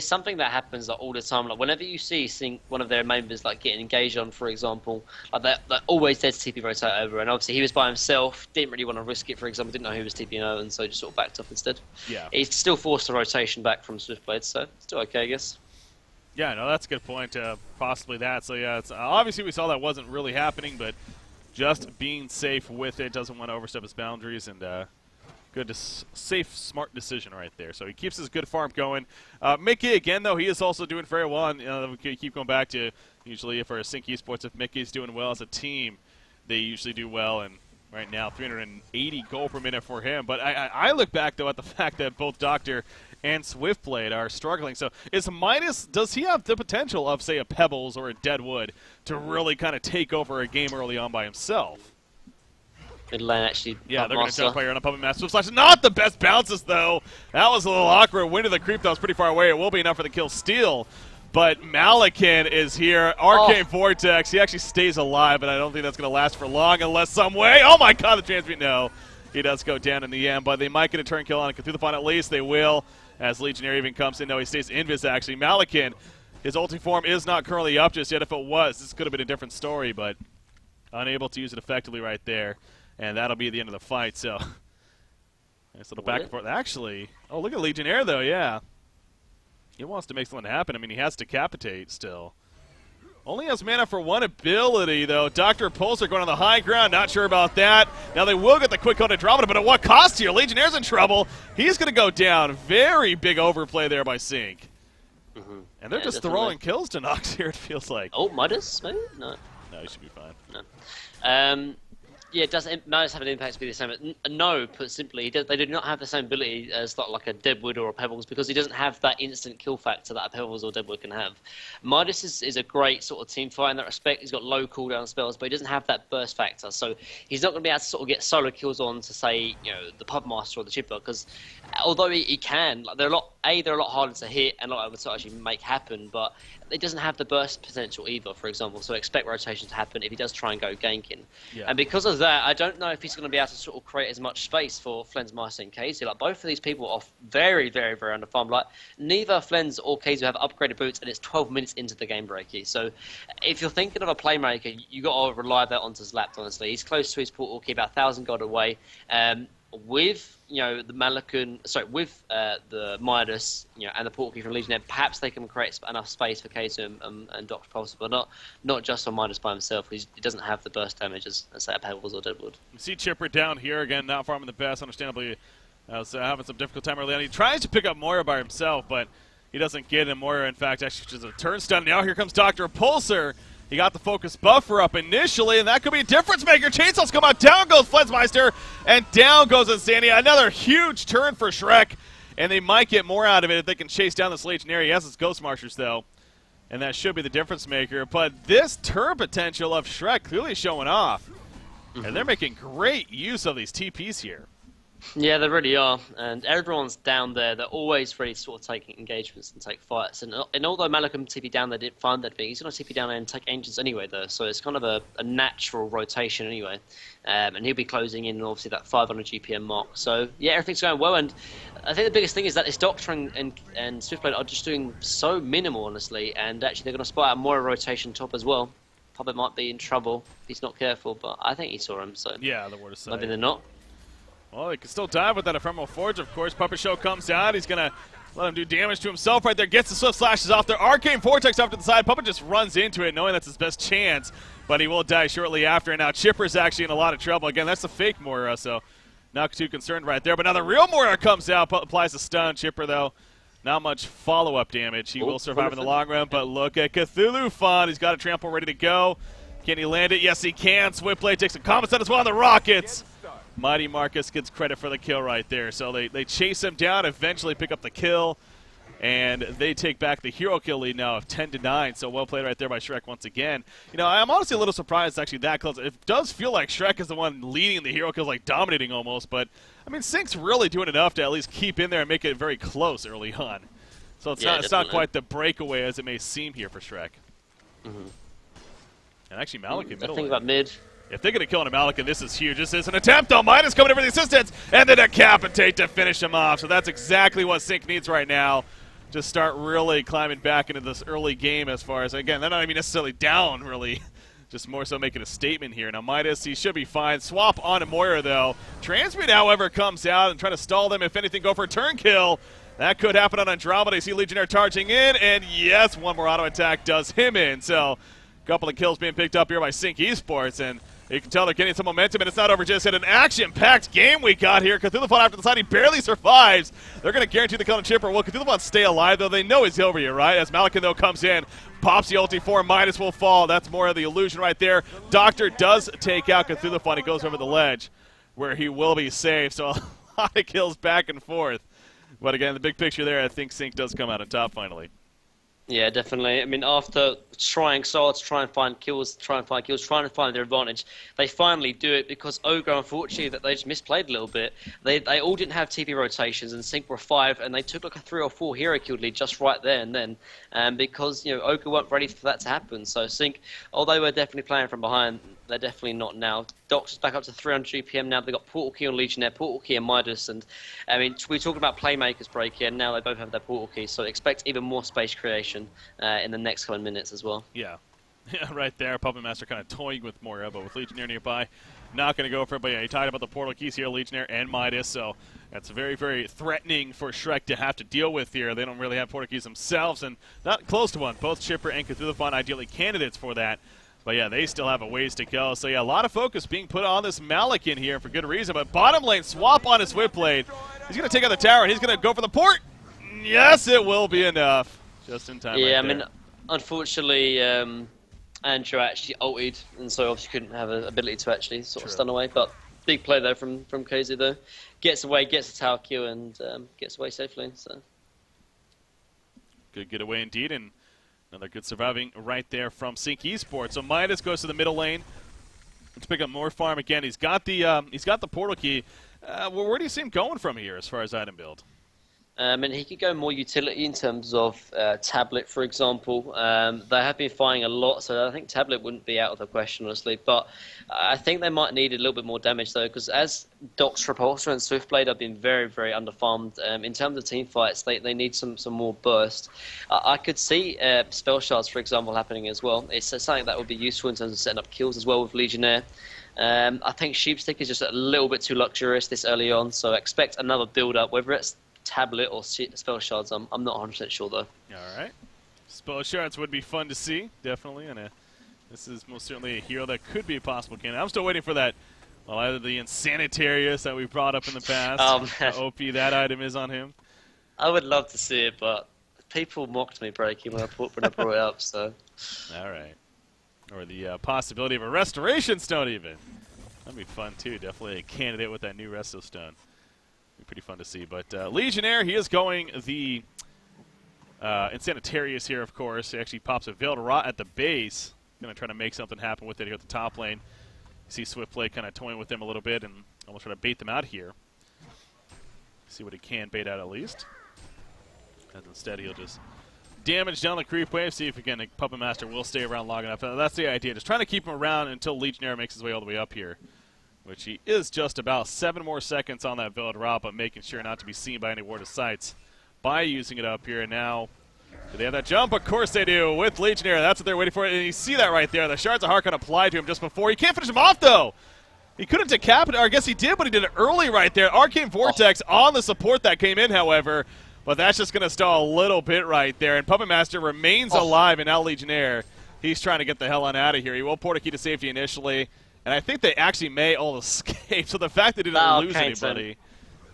B: something that happens like, all the time. Like whenever you see Zinc, one of their members like getting engaged on, for example, like that always says TP rotate over. And obviously he was by himself, didn't really want to risk it. For example, didn't know who was TPing over, and so just sort of backed off instead.
A: Yeah.
B: He's still forced a rotation back from Swiftblade, so still okay, I guess.
A: Yeah, no, that's a good point. Possibly that. So yeah, it's obviously we saw that wasn't really happening, but just being safe with it, doesn't want to overstep his boundaries, and good, safe, smart decision right there. So he keeps his good farm going. Mickey, again, though, he is also doing very well. And we keep going back to usually for Sync Esports, if Mickey's doing well as a team, they usually do well. And right now, 380 gold per minute for him. But I look back, though, at the fact that both Doctor and Swiftblade are struggling. So is Midas, does he have the potential of, say, a Pebbles or a Deadwood to really kind of take over a game early on by himself?
B: Mid lane actually.
A: Yeah, they're going to jump player on a Puppet Master. Slash. Not the best bounces, though. That was a little awkward. Wind of the creep, that was pretty far away. It will be enough for the kill steal. But Malikan is here. Arcane Vortex. He actually stays alive, but I don't think that's going to last for long unless some way. Oh, my God, the chance we know. He does go down in the end, but they might get a turn kill on it. Through the fun, at least they will. As Legionnaire even comes in. No, he stays invis, actually. Malikan, his ulti form is not currently up just yet. If it was, this could have been a different story, but unable to use it effectively right there. And that'll be the end of the fight, so nice little back and forth. Actually, oh, look at Legionnaire, though, yeah. He wants to make something happen. I mean, he has Decapitate still. Only has mana for one ability, though. Dr. Pulsar going on the high ground. Not sure about that. Now they will get the quick on Andromeda, but at what cost here? Legionnaire's in trouble. He's going to go down. Very big overplay there by Sync. And they're just throwing kills to Nox here, it feels like.
B: Oh, Midas, maybe? No.
A: No, he should be fine.
B: No. Yeah, does Midas have an impact to be the same? No, put simply, they do not have the same ability as like a Deadwood or a Pebbles because he doesn't have that instant kill factor that a Pebbles or Deadwood can have. Midas is a great sort of team fight in that respect. He's got low cooldown spells, but he doesn't have that burst factor. So he's not going to be able to sort of get solo kills on to say, the Puppet Master or the Chipper because although he can, like, they're a lot harder to hit and a lot harder to actually make happen, but it doesn't have the burst potential either, for example, so expect rotation to happen if he does try and go ganking. Yeah. And because of that, I don't know if he's going to be able to sort of create as much space for Flensmeister and Casey. Like, both of these people are very, very, very underfarmed. Like, neither Flens or Casey have upgraded boots, and it's 12 minutes into the game breaky. So if you're thinking of a playmaker, you got to rely that onto Zlapt, honestly. He's close to his portal, keep about 1,000 gold away. With the Malikan, with the Midas, and the portal key from Legionnaire, perhaps they can create enough space for K2 and Dr. Pulsar, but not just on Midas by himself. He doesn't have the burst damage as say a Pebbles or Deadwood.
A: You see Chipper down here again, not farming the best. Understandably, having some difficult time early on. He tries to pick up Moira by himself, but he doesn't get it. Moira, in fact, actually just a turn stun. Now here comes Dr. Pulsar. He got the focus buffer up initially, and that could be a difference maker. Chainsaws come out. Down goes Flensmeister, and down goes Insanity. Another huge turn for Shrek, and they might get more out of it if they can chase down this Legionnaire. He has his Ghost Marchers, though, and that should be the difference maker. But this turn potential of Shrek clearly showing off, and they're making great use of these TPs here.
B: Yeah, they really are, and everyone's down there. They're always ready to sort of take engagements and take fights. And although Malikan TP down there didn't find that thing, he's going to TP down there and take Ancients anyway, though. So it's kind of a natural rotation anyway. And he'll be closing in, obviously, that 500 GPM mark. So, yeah, everything's going well. And I think the biggest thing is that this Doctor and Swiftblade are just doing so minimal, honestly. And actually, they're going to spot out more rotation top as well. Puppet might be in trouble if he's not careful, but I think he saw him. So
A: yeah, the word is
B: maybe they're not.
A: Well, he can still dive with that Ephemeral Forge, of course. Puppet Show comes out. He's going to Let him do damage to himself right there. Gets the Swift Slashes off there. Arcane Vortex off to the side. Puppet just runs into it, knowing that's his best chance. But he will die shortly after. And now Chipper's actually in a lot of trouble. Again, that's the fake Moira, so not too concerned right there. But now the real Moira comes out, applies a stun. Chipper, though, not much follow-up damage. He will survive in the long run. But look at Cthulhu Fawn. He's got a trample ready to go. Can he land it? Yes, he can. Swiftblade takes a combat set as well on the Rockets. Mighty Marcus gets credit for the kill right there. So they chase him down, eventually pick up the kill, and they take back the hero kill lead now of 10-9. So well played right there by Shrek once again. You know, I'm honestly a little surprised it's actually that close. It does feel like Shrek is the one leading the hero kills, like dominating almost. But, I mean, Sync's really doing enough to at least keep in there and make it very close early on. So it's not quite the breakaway as it may seem here for Shrek. And actually Malik in middle.
B: I think about mid.
A: If they're going to kill an Malik, this is huge. This is an attempt, though. Midas coming in for the assistance, and then decapitate to finish him off. So that's exactly what Sync needs right now. Just start really climbing back into this early game as far as, again, they're not even necessarily down, really. Just more so making a statement here. Now, Midas, he should be fine. Swap onto Moira, though. Transmute, however, comes out and try to stall them. If anything, go for a turn kill. That could happen on Andromeda. You see Legionnaire charging in, and yes, one more auto attack does him in. So a couple of kills being picked up here by Sync Esports, and you can tell they're getting some momentum, and it's not over just yet. An action-packed game we got here. Cthulhuphon after the side, he barely survives. They're going to guarantee the kill on Chipper. Will Cthulhuphon stay alive, though? They know he's over here, right? As Malikan, though, comes in, pops the ulti for him. Midas will fall. That's more of the illusion right there. Doctor does take out Cthulhuphon. He goes over the ledge, where he will be saved. So a lot of kills back and forth. But again, the big picture there, I think Sync does come out on top finally.
B: Yeah, definitely. I mean, after trying so hard to try and find kills, trying to find their advantage, they finally do it because Ogre, unfortunately, that they just misplayed a little bit. They all didn't have TP rotations, and Sync were 5, and they took like a 3 or 4 hero kill lead just right there and then, because Ogre weren't ready for that to happen. So Sync, although we're definitely playing from behind, they're definitely not now. Doctor's back up to 300 GPM now. They've got Portal Key on Legionnaire, Portal Key on Midas, and I mean, we're talking about Playmakers break here, and now they both have their Portal Key, so expect even more space creation in the next coming minutes as well.
A: Yeah. Yeah, right there. Puppet Master kind of toying with Moira, but with Legionnaire nearby, not going to go for it. But yeah, he tied up the portal keys here, Legionnaire and Midas, so that's very, very threatening for Shrek to have to deal with here. They don't really have portal keys themselves, and not close to one. Both Chipper and Cthulhuphon ideally candidates for that. But yeah, they still have a ways to go. So yeah, a lot of focus being put on this Malik in here for good reason. But bottom lane, swap on his Whipblade. He's going to take out the tower, and he's going to go for the port. Yes, it will be enough. Just in time.
B: Yeah,
A: right
B: I mean, unfortunately, Andrew actually ulted, and so obviously couldn't have an ability to actually sort of stun away. But big play there from KZ, though. Gets away, gets the tower kill, and gets away safely. So
A: good getaway indeed, and another good surviving right there from Sync Esports. So Midas goes to the middle lane to pick up more farm again. He's got the portal key. Where do you see him going from here as far as item build?
B: And he could go more utility in terms of tablet, for example. They have been firing a lot, so I think tablet wouldn't be out of the question, honestly. But I think they might need a little bit more damage, though, because as Doc's Repulsor and Swiftblade have been very, very underfarmed. In terms of team fights, they need some more burst. I could see Spell Shards, for example, happening as well. It's something that would be useful in terms of setting up kills as well with Legionnaire. I think Sheepstick is just a little bit too luxurious this early on, so expect another build-up, whether it's tablet or spell shards. I'm not 100% sure though.
A: All right, spell shards would be fun to see, definitely, and this is most certainly a hero that could be a possible candidate. I'm still waiting for that. Well, either the Insanitarius that we brought up in the past, how OP that item is on him.
B: I would love to see it, but people mocked me breaking when I brought it up. So.
A: All right, or the possibility of a Restoration Stone even. That'd be fun too. Definitely a candidate with that new Resto Stone. Pretty fun to see, but Legionnaire, he is going the Insanitarius here, of course. He actually pops a Veiled Rot at the base. Going to try to make something happen with it here at the top lane. You see Swiftblade kind of toying with them a little bit and almost trying to bait them out here. See what he can bait out at least. And instead he'll just damage down the creep wave, see if again the Puppet Master will stay around long enough. That's the idea, just trying to keep him around until Legionnaire makes his way all the way up here. Which he is just about 7 more seconds on that Veiled Rot, but making sure not to be seen by any Ward of Sights by using it up here. And now, do they have that jump? Of course they do, with Legionnaire. That's what they're waiting for. And you see that right there. The Shards of Harkon applied to him just before. He can't finish him off, though. He couldn't decapitate, or I guess he did, but he did it early right there. Arcane Vortex on the support that came in, however. but that's just going to stall a little bit right there. And Puppet Master remains alive, and now Legionnaire, he's trying to get the hell on out of here. He will port a key to safety initially, and I think they actually may all escape. So the fact they didn't lose anybody.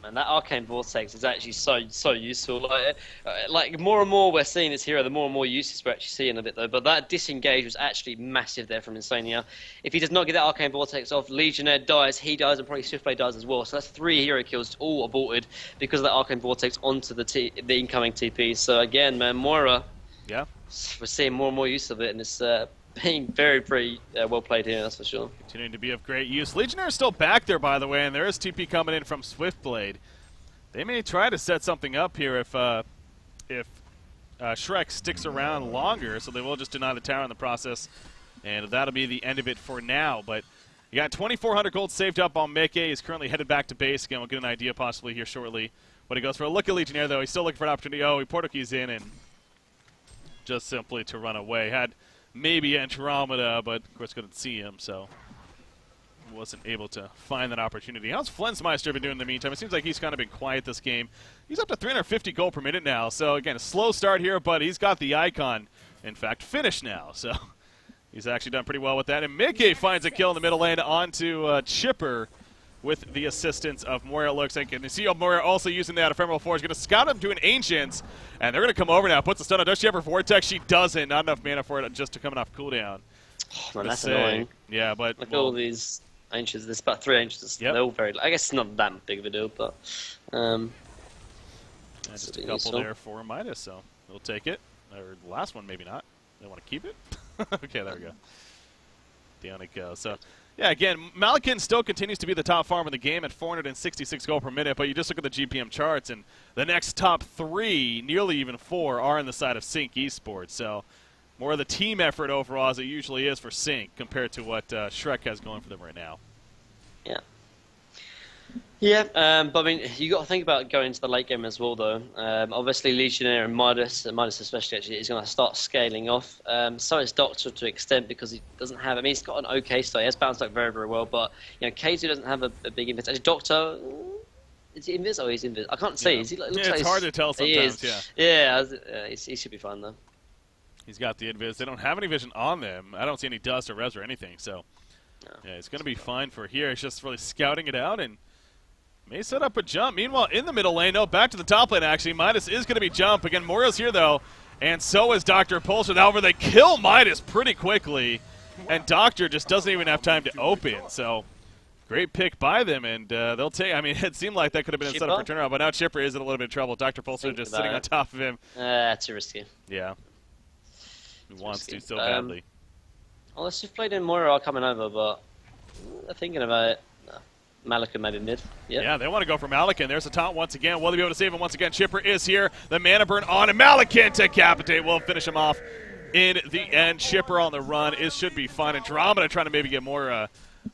B: Man, that Arcane Vortex is actually so useful. Like more and more we're seeing this hero, the more and more uses we're actually seeing of it though. But that disengage was actually massive there from Insania. If he does not get that Arcane Vortex off, Legionnaire dies, he dies, and probably Swiftblade dies as well. So that's 3 hero kills all aborted because of that Arcane Vortex onto the incoming TP. So again, man, Moira,
A: yeah,
B: we're seeing more and more use of it, and it's being very well played here, that's for sure.
A: Continuing to be of great use. Legionnaire is still back there, by the way, and there is TP coming in from Swiftblade. They may try to set something up here if Shrek sticks around longer, so they will just deny the tower in the process, and that'll be the end of it for now. But you got 2,400 gold saved up on Mickey. He's currently headed back to base. Again, we'll get an idea possibly here shortly what he goes for. A look at Legionnaire, though. He's still looking for an opportunity. Oh, he portal keys in, and just simply to run away. Had maybe Andromeda, but of course couldn't see him, so wasn't able to find that opportunity. How's Flensmeister been doing in the meantime? It seems like he's kind of been quiet this game. He's up to 350 gold per minute now, so again, a slow start here, but he's got the icon, in fact, finished now, so he's actually done pretty well with that. And Mickey finds a kill in the middle lane onto Chipper with the assistance of Moira, looks like. And you see Moira also using that Ephemeral Force. Going to scout him to an Ancients, and they're going to come over now. Puts a stun on. Does she have her Vortex? She doesn't. Not enough mana for it just to coming off cooldown.
B: Oh, man, that's annoying.
A: Yeah, but...
B: Look at all these Ancients. There's about 3 Ancients. Yep. They're all very... I guess it's not that big of a deal, but...
A: just a couple useful there for Midas, so we'll take it. Or the last one, maybe not. They want to keep it? Okay, there we go. Down it goes. So... yeah, again, Malakin still continues to be the top farm in the game at 466 gold per minute, but you just look at the GPM charts, and the next top 3, nearly even 4, are on the side of Sync Esports. So more of the team effort overall, as it usually is for Sync, compared to what Shrek has going for them right now.
B: Yeah. Yeah, but I mean, you got to think about going into the late game as well, though. Obviously, Legionnaire and Midas especially, actually, is going to start scaling off. So is Doctor to an extent because he doesn't have. I mean, he's got an okay start. He has bounced back very well, but K2 doesn't have a big invis. Actually, Doctor, is he invis? Oh, he's invis. I can't see.
A: Yeah.
B: Is he,
A: looks like it's hard to tell sometimes.
B: He should be fine though.
A: He's got the invis. They don't have any vision on them. I don't see any dust or res or anything. So yeah, it's going to be fine for here. It's just really scouting it out and. May set up a jump. Meanwhile, in the middle lane, no, back to the top lane, actually. Midas is going to be jump. Again, Moira's here, though, and so is Dr. Pulsar. However, they kill Midas pretty quickly, and Doctor just doesn't even have time to open. So, great pick by them, and they'll take... I mean, it seemed like that could have been a setup for turnaround, but now Chipper is in a little bit of trouble. Dr. Pulsar just sitting on top of him.
B: That's too risky.
A: Yeah. He wants to so badly.
B: Well, the Swiftblade and Moira are coming over, but they're thinking about it. Malakin maybe mid. Yep.
A: Yeah, they want to go for Malakin. There's a taunt once again. Will they be able to save him once again? Chipper is here. The mana burn on, and Malakin to decapitate. Will finish him off in the end. Chipper on the run. It should be fine. Andromeda trying to maybe get more,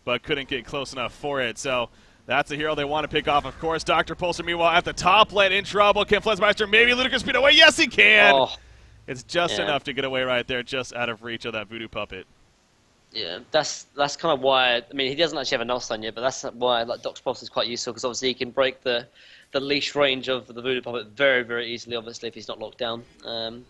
A: but couldn't get close enough for it. So that's a hero they want to pick off, of course. Dr. Pulsar, meanwhile, at the top lane in trouble. Can Flensmeister maybe ludicrous speed away? Yes, he can. Oh. It's just enough to get away right there, just out of reach of that voodoo puppet.
B: Yeah, that's kind of why. I mean, he doesn't actually have a null stun yet, but that's why Dr. Pulsar is quite useful because obviously he can break the leash range of the voodoo puppet very easily. Obviously, if he's not locked down,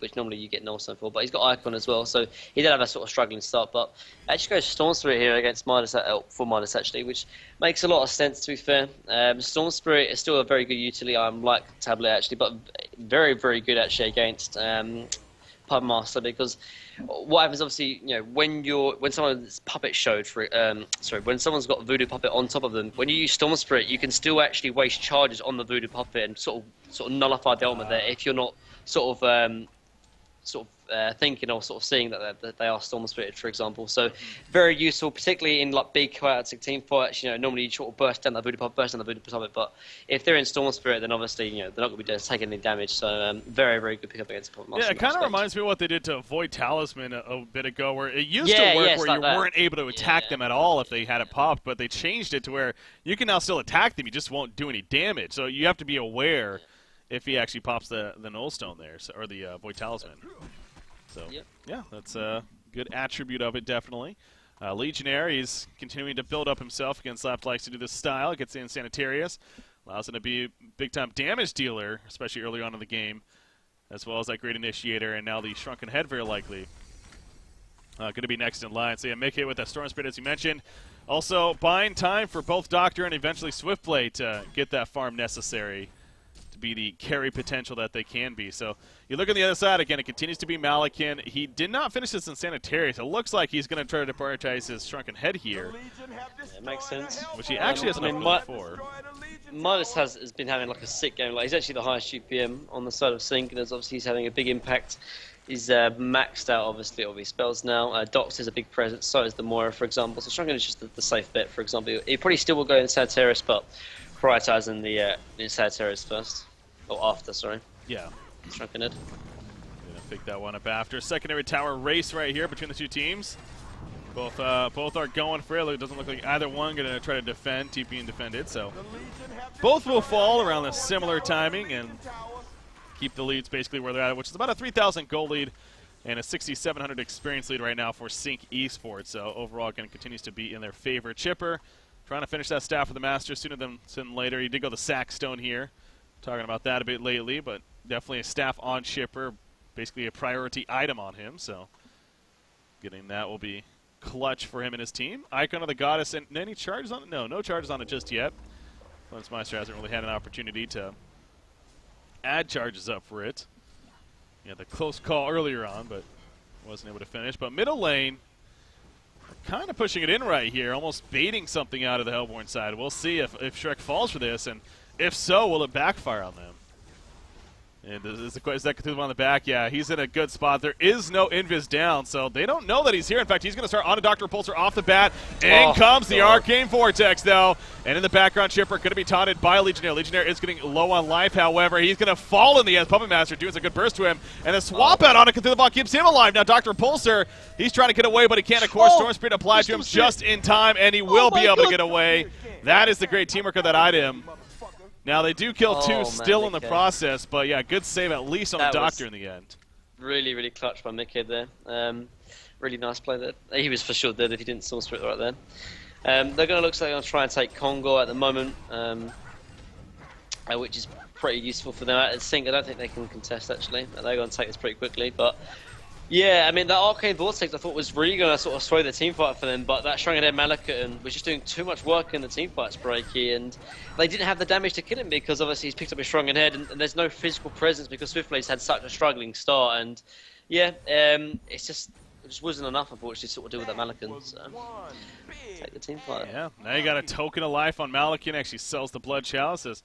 B: which normally you get null stun for. But he's got icon as well, so he did have a sort of struggling start. But actually goes Storm Spirit here against Midas for Midas actually, which makes a lot of sense to be fair. Storm Spirit is still a very good utility. Like Tablet actually, but very good actually against Puppet Master because. What happens, obviously, when someone's puppet showed when someone's got Voodoo Puppet on top of them, when you use Storm Spirit, you can still actually waste charges on the Voodoo Puppet and sort of nullify the element there if you're not thinking or sort of seeing that they are Storm Spirited, for example. So very useful, particularly in like big chaotic team fights. Normally you sort of burst down the Voodoo Puppet, but if they're in Storm Spirit, then obviously they're not going to be taking any damage. So very good pickup against Puppet Master.
A: Yeah, it kind of reminds me of what they did to Void Talisman a bit ago, where it used to work where you weren't able to attack them at all if they had it popped, but they changed it to where you can now still attack them, you just won't do any damage. So you have to be aware if he actually pops the Null Stone there, or the Void Talisman. So, yeah, that's a good attribute of it, definitely. Legionnaire, he's continuing to build up himself against Slapped likes to do this style. Gets in Sanitarius. Allows him to be a big-time damage dealer, especially early on in the game, as well as that great initiator, and now the Shrunken Head very likely. Going to be next in line. So yeah, Mickey with that Storm Spirit, as you mentioned. Also, buying time for both Doctor and eventually Swiftblade to get that farm necessary to be the carry potential that they can be. So you look on the other side, again, it continues to be Malakin. He did not finish this in Sanitarius. It looks like he's going to try to prioritize his Shrunken Head here.
B: Yeah, it makes sense.
A: Which he actually has enough build for.
B: Midas has been having like a sick game. Like, he's actually the highest GPM on the side of Sync, and obviously he's having a big impact. He's maxed out, obviously, all his spells now. Dox is a big presence, so is the Moira, for example. So Shrunken is just the safe bet, for example. He probably still will go in Sanitarius, but prioritizing the in Sanitarius first. Or after, sorry.
A: Yeah.
B: Shrunken Head.
A: Gonna pick that one up after. Secondary tower race right here between the two teams. Both are going for it. It doesn't look like either one going to try to defend, TP and defend it. So both will fall around a similar timing and keep the leads basically where they're at, which is about a 3,000 gold lead and a 6,700 experience lead right now for Sync Esports. So overall, again, continues to be in their favor. Chipper trying to finish that staff for the Masters sooner than later. He did go the Sackstone here. Talking about that a bit lately, but definitely a staff on Chipper, basically a priority item on him. So getting that will be clutch for him and his team. Icon of the Goddess, and any charges on it? No charges on it just yet. Lensmeister hasn't really had an opportunity to add charges up for it. Yeah, the close call earlier on, but wasn't able to finish. But middle lane, kind of pushing it in right here, almost baiting something out of the Hellborn side. We'll see if Shrek falls for this, and if so, will it backfire on them? And is that Cthulhu on the back? Yeah, he's in a good spot. There is no invis down, so they don't know that he's here. In fact, he's going to start on a Dr. Repulsor off the bat. In comes the Arcane Vortex, though. And in the background, Chipper going to be taunted by Legionnaire. Legionnaire is getting low on life, however. He's going to fall in the end. Puppet Master doing a good burst to him. And the swap out on a Cthulhu Ball keeps him alive. Now, Dr. Repulsor, he's trying to get away, but he can't. Of course, Storm Spirit applied to him just in time, and he will be able to get away. That is the great teamwork of that item. Now, they do kill two still in the process, but yeah, good save at least on the Doctor in the end.
B: Really, really clutch by Mickey there. Really nice play there. He was for sure dead if he didn't source it right there. They're going to look like they're going to try and take Congo at the moment, which is pretty useful for them. At Sync, I don't think they can contest, actually. They're going to take this pretty quickly, but yeah, I mean, that Arcane Vortex I thought was really going to sort of sway the team fight for them, but that Shrunken Head Malakan was just doing too much work in the team fights breaky, and they didn't have the damage to kill him because obviously he's picked up his Shrunken Head, and there's no physical presence because Swiftblade's had such a struggling start, and yeah, it just wasn't enough, unfortunately, to sort of deal with that Malakan. So take the team fight.
A: Yeah, now you got a token of life on Malakan. Actually sells the Blood Chalice, says,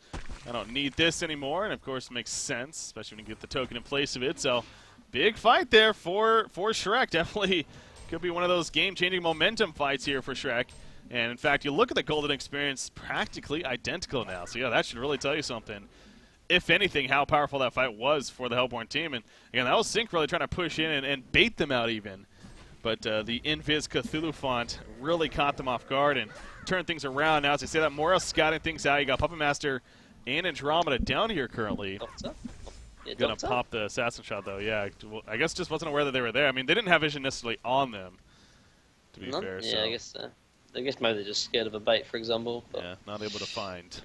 A: I don't need this anymore, and of course makes sense, especially when you get the token in place of it. So big fight there for Shrek. Definitely could be one of those game-changing momentum fights here for Shrek. And in fact, you look at the Golden Experience, practically identical now. So yeah, that should really tell you something, if anything, how powerful that fight was for the Hellborn team. And again, that was Sync really trying to push in and bait them out even. But the Invis Cthulhu font really caught them off guard and turned things around. Now, as I say that, Moira scouting things out. You got Puppet Master and Andromeda down here currently.
B: Yeah,
A: Gonna pop the assassin shot though. Yeah, well, I guess just wasn't aware that they were there. I mean, they didn't have vision necessarily on them, to be fair.
B: Yeah,
A: so.
B: I guess so. I guess maybe they're just scared of a bait, for example. But
A: yeah, not able to find.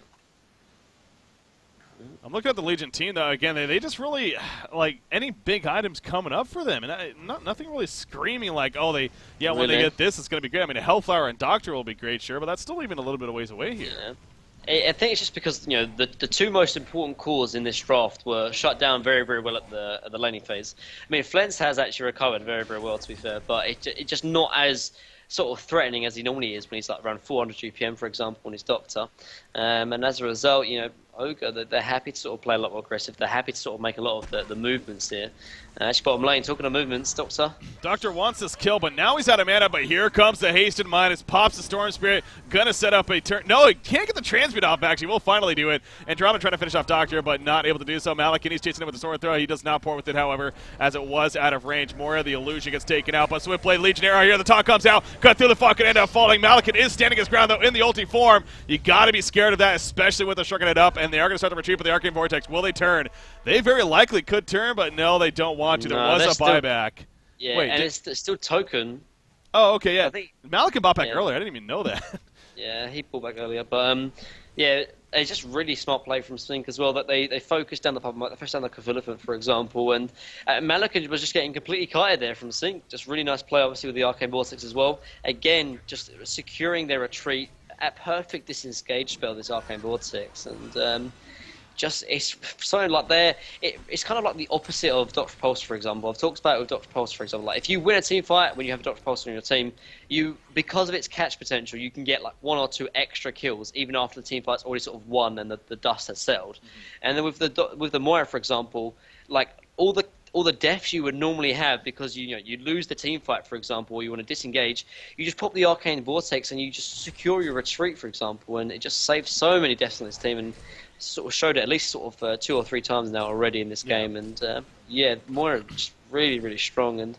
A: I'm looking at the Legion team though. Again, they just really like any big items coming up for them, and nothing really screaming like, oh, when they get this, it's gonna be great. I mean, a Hellflower and Doctor will be great, sure, but that's still even a little bit of ways away here.
B: Yeah. I think it's just because the two most important cores in this draft were shut down very, very well at the laning phase. I mean, Flens has actually recovered very, very well, to be fair, but it's just not as sort of threatening as he normally is when he's like around 400 GPM, for example, when he's Doctor. And as a result, Ogre, they're happy to sort of play a lot more aggressive. They're happy to sort of make a lot of the movements here. Actually, bottom lane, talking of movements, Doctor.
A: Doctor wants this kill, but now he's out of mana, but here comes the Hasted Minus, pops the Storm Spirit, gonna set up a turn. No, he can't get the transmute off, actually. We'll finally do it. Andromeda trying to finish off Doctor, but not able to do so. Malakin, he's chasing him with the sword throw. He does not pour with it, however, as it was out of range. Moira, the illusion gets taken out, but Swiftblade Legionnaire here. The taunt comes out. Cut through the fucking end up falling. Malakin is standing his ground, though, in the ulti form. You gotta be scared of that, especially with the Shrunken Head up, and they are gonna start the retreat with the Arcane Vortex. Will they turn? They very likely could turn, but no, they don't want to. There was a buyback.
B: Yeah,
A: wait,
B: and it's still token.
A: Oh, okay, yeah.
B: I think,
A: Malakin bought back earlier. I didn't even know that.
B: Yeah, he pulled back earlier, but yeah, it's just really smart play from Sync as well, that they focused down the pub, they focused down the Cavillifant, for example, and Malakin was just getting completely kited there from Sync. Just really nice play, obviously, with the Arcane Vortex as well. Again, just securing their retreat at perfect disengage spell, this Arcane Vortex, and just it's something like it's kind of like the opposite of Dr. Pulse, for example. I've talked about it with Dr. Pulse, for example. Like if you win a team fight when you have Dr. Pulse on your team, because of its catch potential, you can get like 1 or 2 extra kills even after the team fight's already sort of won and the dust has settled. Mm-hmm. And then with the Moira, for example, like all the deaths you would normally have because you lose the team fight, for example, or you want to disengage, you just pop the Arcane Vortex and you just secure your retreat, for example, and it just saves so many deaths on this team, and sort of showed it at least sort of 2 or 3 times now already in this game, and Moira just really, really strong. And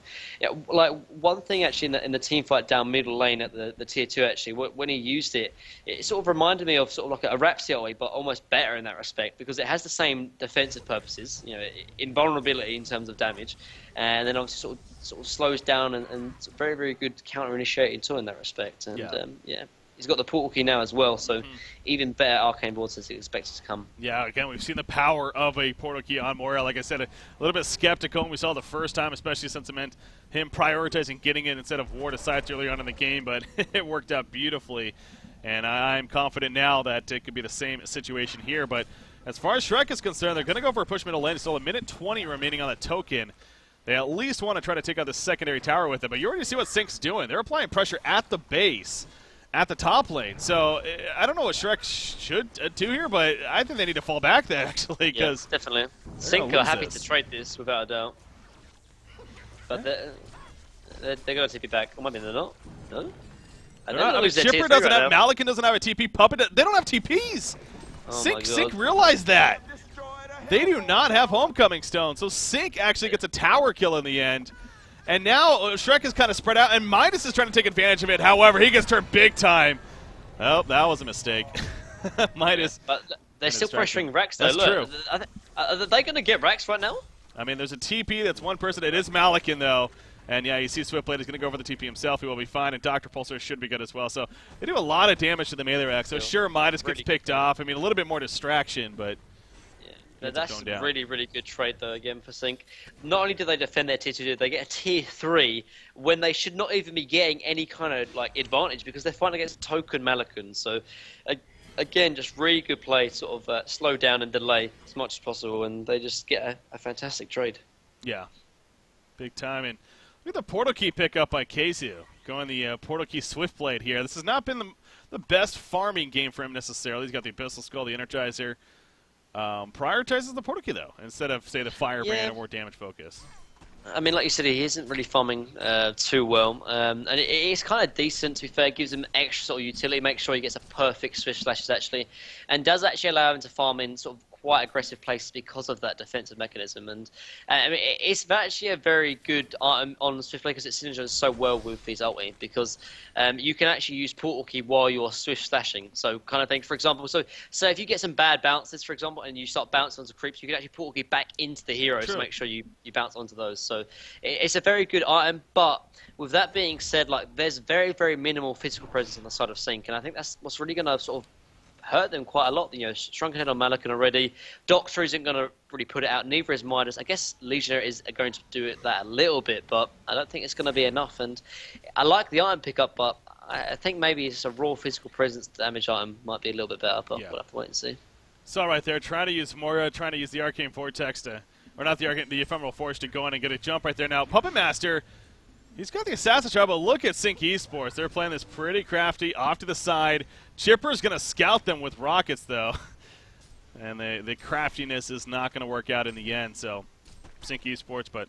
B: like one thing actually in the team fight down middle lane at the tier 2, actually, when he used it, it sort of reminded me of sort of like a Rhapsody, but almost better in that respect, because it has the same defensive purposes, invulnerability in terms of damage, and then obviously sort of slows down and very, very good counter initiating tool in that respect. And he's got the portal key now as well, so even better Arcane Vortex is expected to come.
A: Yeah, again, we've seen the power of a portal key on Moira. Like I said, a little bit skeptical when we saw the first time, especially since it meant him prioritizing getting it instead of Ward Asides early on in the game, but it worked out beautifully. And I'm confident now that it could be the same situation here. But as far as Shrek is concerned, they're going to go for a push middle lane. Still a minute 20 remaining on the token. They at least want to try to take out the secondary tower with it, but you already see what Sync's doing. They're applying pressure at the base, at the top lane. So I don't know what Shrek should do here, but I think they need to fall back there, actually. Cause
B: definitely. Sync are happy to trade this, without a doubt. But they're going to TP back. Oh, maybe they're not. No?
A: Chipper doesn't have, Malakin doesn't have a TP, Puppet, they don't have TPs! Sync realized that! They do not have Homecoming Stone, so Sync actually gets a tower kill in the end. And now Shrek is kind of spread out, and Midas is trying to take advantage of it. However, he gets turned big time. Oh, that was a mistake. Midas.
B: But they're still pressuring Rex, though.
A: That's true.
B: Are they going to get Rex right now?
A: I mean, there's a TP that's one person. It is Malakin, though. And yeah, you see Swiftblade is going to go over the TP himself. He will be fine, and Dr. Pulsar should be good as well. So they do a lot of damage to the melee rack. So sure, Midas gets picked off. I mean, a little bit more distraction, but
B: that's a really, really good trade, though, again, for Sync. Not only do they defend their tier 2, they get a tier 3 when they should not even be getting any kind of like advantage, because they're fighting against token Malakin. So, again, just really good play, sort of slow down and delay as much as possible, and they just get a fantastic trade.
A: Yeah, big time. And look at the portal key pickup by Kazu. Going the portal key Swiftblade here. This has not been the best farming game for him necessarily. He's got the Abyssal Skull, the Energizer. Prioritizes the portal key, though, instead of, say, the Firebrand or more damage focus.
B: I mean, like you said, he isn't really farming too well. And it is kind of decent, to be fair. It gives him extra sort of utility, make sure he gets a perfect Swift Slashes, actually. And does actually allow him to farm in sort of quite aggressive places because of that defensive mechanism. And I mean, it's actually a very good item on Swiftblade because it synergizes so well with his ulti, because you can actually use portal key while you're Swift slashing. So kind of thing, for example, so if you get some bad bounces, for example, and you start bouncing onto creeps, you can actually portal key back into the heroes to make sure you bounce onto those. So it's a very good item, but with that being said, like there's very, very minimal physical presence on the side of Sync, and I think that's what's really going to sort of hurt them quite a lot. Shrunken Head on Malakin already. Doctor isn't going to really put it out. Neither is Midas. I guess Legionnaire is going to do that a little bit, but I don't think it's going to be enough. And I like the item pickup, but I think maybe it's a raw physical presence damage item might be a little bit better, but we'll have to wait and see.
A: So right there, trying to use Moira, trying to use the Arcane Vortex to, or not the Ephemeral Force to go in and get a jump right there. Now, Puppet Master, he's got the Assassin Shot, but look at Sync Esports. They're playing this pretty crafty off to the side. Chipper's going to scout them with rockets, though. And the craftiness is not going to work out in the end. So, Sync Esports, but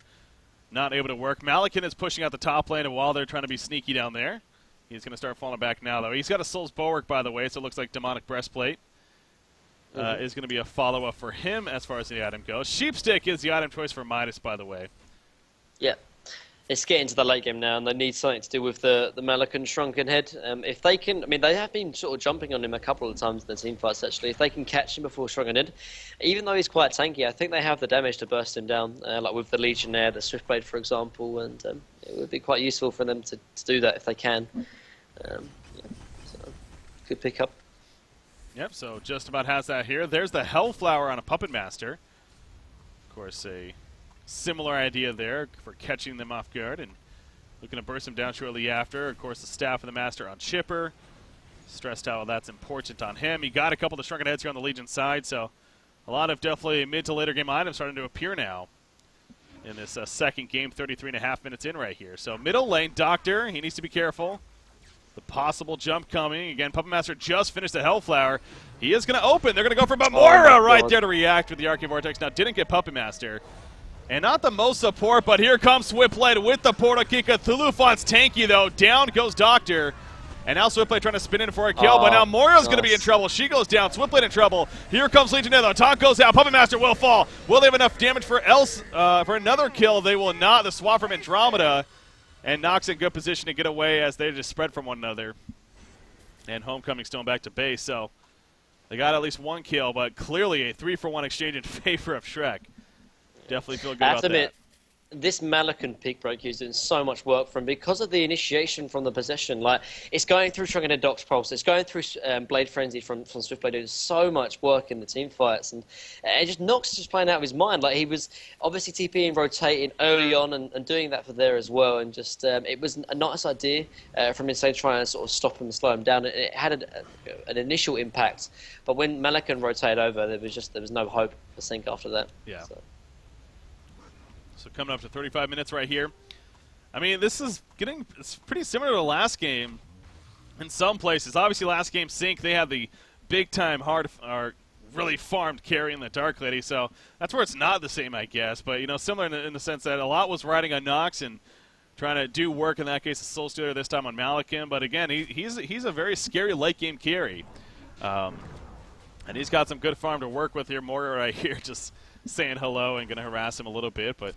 A: not able to work. Malakin is pushing out the top lane, and while they're trying to be sneaky down there, he's going to start falling back now, though. He's got a Soul's Bulwark, by the way, so it looks like Demonic Breastplate is going to be a follow-up for him as far as the item goes. Sheepstick is the item choice for Midas, by the way.
B: Yeah. It's getting to the late game now, and they need something to do with the Malakin Shrunken Head. If they can, I mean, they have been sort of jumping on him a couple of times in the team fights, actually. If they can catch him before Shrunken Head, even though he's quite tanky, I think they have the damage to burst him down, like with the Legionnaire, the Swiftblade, for example, and it would be quite useful for them to do that if they can. So, good pickup.
A: Yep, so just about has that here. There's the Hellflower on a Puppet Master. Of course, a similar idea there for catching them off guard and looking to burst them down shortly after. Of course, the Staff of the Master on Chipper. Stressed how that's important on him. He got a couple of the Shrunken Heads here on the Legion side, so a lot of definitely mid to later game items starting to appear now in this second game, 33.5 minutes in right here. So middle lane, Doctor, he needs to be careful. The possible jump coming. Again, Puppet Master just finished the Hellflower. He is going to open. They're going to go for Bamora right there to react with the Arcane Vortex. Now, didn't get Puppet Master. And not the most support, but here comes Swipblade with the Portal Kick. Thulufon's tanky, though. Down goes Doctor. And now Swipblade trying to spin in for a kill, but now Morio's going to be in trouble. She goes down. Swipblade in trouble. Here comes Legionnaire, though. Taunt goes out. Puppet Master will fall. Will they have enough damage for another kill? They will not. The swap from Andromeda. And Nox in good position to get away as they just spread from one another. And Homecoming still back to base, so they got at least one kill, but clearly a 3-for-1 exchange in favor of Shrek. Definitely feel good about that.
B: This Malakan pick break is doing so much work for him because of the initiation from the possession. Like, it's going through Shrunken Head Doc's Pulse, it's going through Blade Frenzy from Swiftblade doing so much work in the team fights, and it just Nox just playing out of his mind. Like, he was obviously TPing, rotating early on and doing that for there as well, and just it was a nice idea from Insane trying to sort of stop him and slow him down. It had an initial impact, but when Malakan rotated over, there was no hope for Sync after that.
A: Yeah. So coming up to 35 minutes right here. I mean, it's pretty similar to the last game in some places. Obviously, last game, Sync, they had the big-time really farmed carry in the Dark Lady, so that's where it's not the same, I guess. But, similar in the sense that a lot was riding on Nox and trying to do work, in that case, the Soul Stealer, this time on Malakin. But, again, he's a very scary late-game carry. And he's got some good farm to work with here. Moira right here just saying hello and going to harass him a little bit, but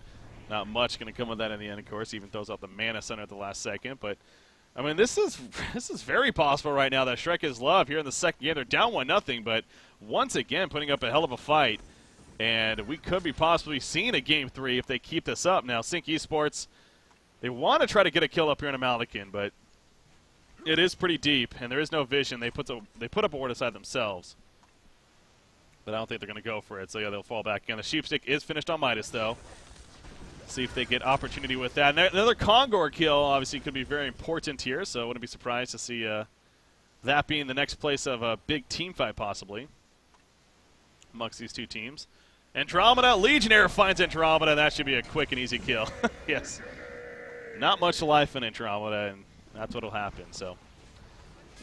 A: not much going to come with that in the end, of course. Even throws out the Mana Center at the last second. But, I mean, this is very possible right now that Shrek is love here in the second game. They're down 1-0, but once again putting up a hell of a fight. And we could be possibly seeing a Game 3 if they keep this up. Now, Sync Esports, they want to try to get a kill up here in a Malakin, but it is pretty deep, and there is no vision. They put up a ward aside themselves. But I don't think they're going to go for it. So, yeah, they'll fall back again. The Sheepstick is finished on Midas, though. See if they get opportunity with that. And another Kongor kill, obviously, could be very important here. So I wouldn't be surprised to see that being the next place of a big team fight, possibly, amongst these two teams. Andromeda, Legionnaire finds Andromeda, and that should be a quick and easy kill. Yes. Not much life in Andromeda, and that's what will happen. So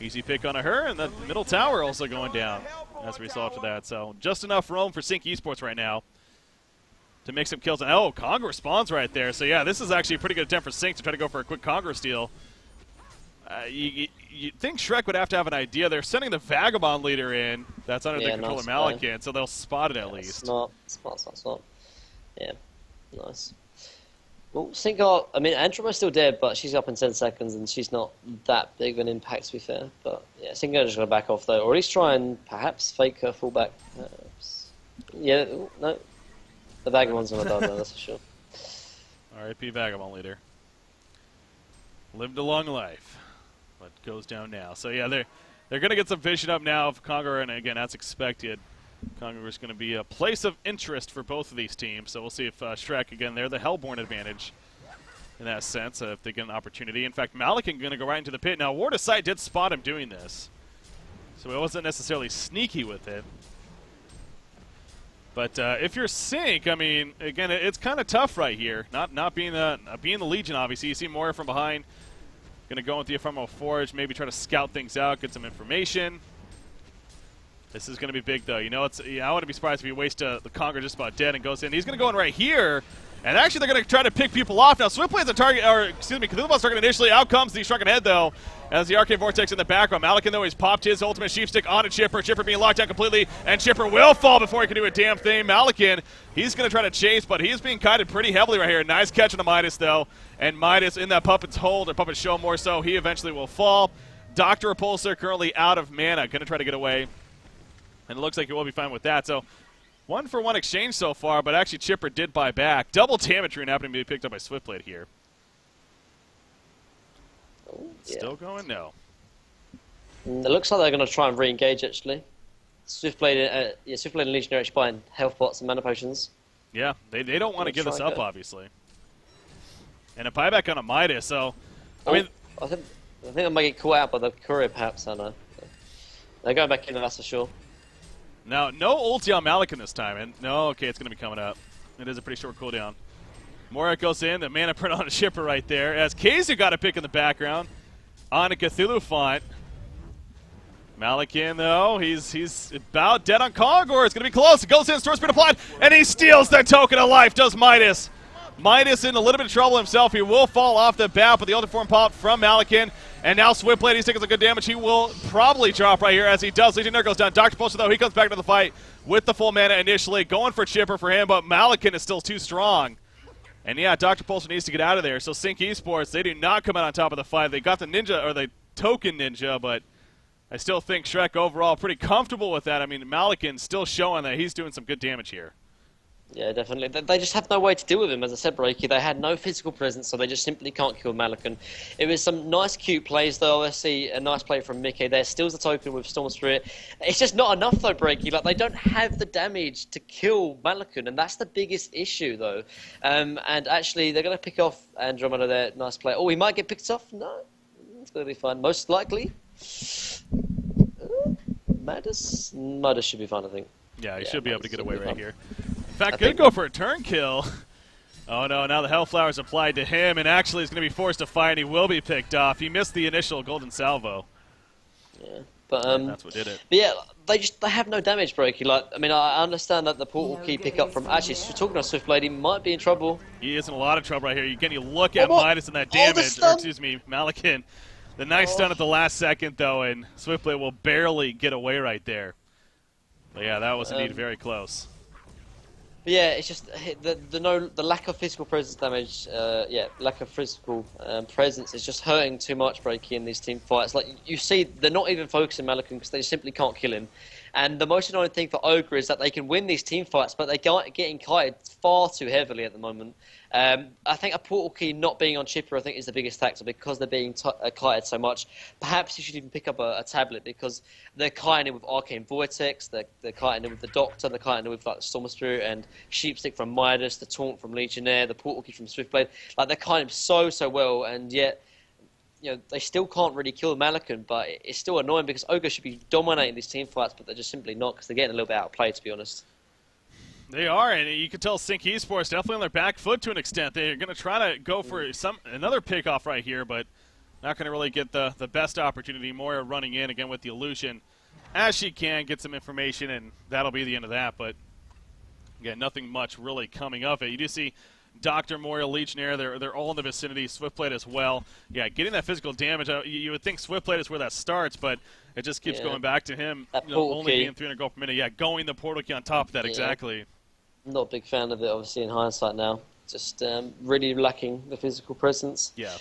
A: easy pick on her, and the middle tower also going down as a result of that. So just enough roam for Sync Esports right now to make some kills. And Kongor spawns right there. So yeah, this is actually a pretty good attempt for Sync to try to go for a quick Kongor steal. You think Shrek would have to have an idea. They're sending the Vagabond leader in. That's under the control of Malakin, so they'll spot it at least.
B: Smart. Yeah, nice. Well, Sync got, I mean, Andromeda's still dead, but she's up in 10 seconds, and she's not that big of an impact, to be fair. But yeah, Sync just going to back off, though, or at least try and perhaps fake her fullback. Yeah, no. The Vagabond's going to die, though, that's for sure.
A: R.I.P. Vagabond leader. Lived a long life, but goes down now. So yeah, they're going to get some vision up now of Kongor, and again, that's expected. Kongor is going to be a place of interest for both of these teams, so we'll see if Shrek, again, they're the Hellborn advantage in that sense, if they get an opportunity. In fact, Malakin going to go right into the pit. Now, Ward of Sight did spot him doing this, so he wasn't necessarily sneaky with it. But if you're Sync, I mean, again, it's kind of tough right here. Not being the Legion, obviously. You see Moira from behind. Going to go into the Ephemeral Forge, maybe try to scout things out, get some information. This is going to be big, though. I wouldn't be surprised if he wastes the Kongor just about dead and goes in. He's going to go in right here. And actually, they're going to try to pick people off. Now, Swiftblade's a target, Cthulhu's target initially. Out comes the Shrunken Head, though, as the Arcane Vortex in the background. Malakin, though, he's popped his ultimate Sheepstick onto Chipper. Chipper being locked down completely, and Chipper will fall before he can do a damn thing. Malakin, he's going to try to chase, but he's being kited pretty heavily right here. Nice catch on the Midas, though. And Midas in that Puppet's hold, or Puppet's show more so, he eventually will fall. Dr. Repulsor currently out of mana, going to try to get away. And it looks like he will be fine with that. So 1-for-1 exchange so far, but actually Chipper did buy back. Double Damage Rune happening to be picked up by Swiftblade here.
B: Oh, yeah.
A: Still going? No.
B: It looks like they're going to try and re-engage, actually. Swiftblade and Legionnaire actually buying health pots and mana potions.
A: Yeah, they don't want to give this up, obviously. And a buyback on a Midas, so... I mean...
B: I think I might get caught out by the courier, perhaps, I don't know. They're going back in, that's for sure.
A: Now, no ulti on Malikan this time, and no, okay, it's going to be coming up. It is a pretty short cooldown. Moira goes in, the mana print on a shipper right there, as Kazu got a pick in the background on a Cthulhu font. Malikan, though, he's about dead on Kongor. It's going to be close. It goes in, Storm Spirit applied, and he steals the token of life, does Midas. Midas in a little bit of trouble himself. He will fall off the bat, but the ulti form pop from Malikan. And now Swiftblade, he's taking some good damage. He will probably drop right here as he does. Legionnaire goes down. Dr. Pulsar, though, he comes back to the fight with the full mana initially. Going for Chipper for him, but Malikan is still too strong. And yeah, Dr. Pulsar needs to get out of there. So Sync Esports, they do not come out on top of the fight. They got the ninja, or the token ninja, but I still think Shrek overall pretty comfortable with that. I mean, Malikan's still showing that he's doing some good damage here.
B: Yeah, definitely. They just have no way to deal with him, as I said, Breaky. They had no physical presence, so they just simply can't kill Malikan. It was some nice, cute plays, though. I see a nice play from Mickey there. Steals the token with Storm Spirit. It's just not enough, though, Breaky. Like, they don't have the damage to kill Malikan, and that's the biggest issue, though. And actually, they're going to pick off Andromeda there. Nice play. Oh, he might get picked off? No. It's going to be fun. Most likely. Midas should be fun, I think.
A: Yeah, he should be able to get away right here. In fact, could go for a turn kill. Oh no, now the Hellflower's applied to him, and actually he's going to be forced to fight, and he will be picked off. He missed the initial golden salvo.
B: Yeah, but
A: that's what did it.
B: But yeah, they have no damage, Breaky. Like, I mean, I understand that the portal key pickup from actually talking about Swiftblade, he might be in trouble.
A: He is in a lot of trouble right here. Again, you look at Midas and that damage, or excuse me, Malikan. The nice stun at the last second though, and Swiftblade will barely get away right there. But yeah, that was indeed very close.
B: But yeah, it's just the lack of physical presence damage. Lack of physical presence is just hurting too much, Breaky, in these team fights. Like you see, they're not even focusing Malikan because they simply can't kill him. And the most annoying thing for Ogre is that they can win these team fights, but they get getting kited far too heavily at the moment. I think a portal key not being on Chipper, I think, is the biggest factor because they're being kited so much. Perhaps you should even pick up a tablet because they're kiting it with Arcane Vortex, they're kiting it with the Doctor, they're kiting it with like Storm Spirit and Sheepstick from Midas, the Taunt from Legionnaire, the portal key from Swiftblade. Like they're kiting so well, and yet they still can't really kill Malikan, but it's still annoying because Ogre should be dominating these team fights, but they're just simply not because they're getting a little bit outplayed, to be honest.
A: They are, and you can tell Sync Esports definitely on their back foot to an extent. They're going to try to go for another pickoff right here, but not going to really get the best opportunity. Moira running in again with the illusion as she can, get some information, and that'll be the end of that. But again, nothing much really coming of it. You do see Dr. Moira, Legionnaire, they're all in the vicinity. Swiftblade as well. Yeah, getting that physical damage. You would think Swiftblade is where that starts, but it just keeps going back to him. Only being 300 gold per minute. Yeah, going the portal key on top of that, exactly.
B: Not a big fan of it, obviously, in hindsight now. Just really lacking the physical presence.
A: Yeah.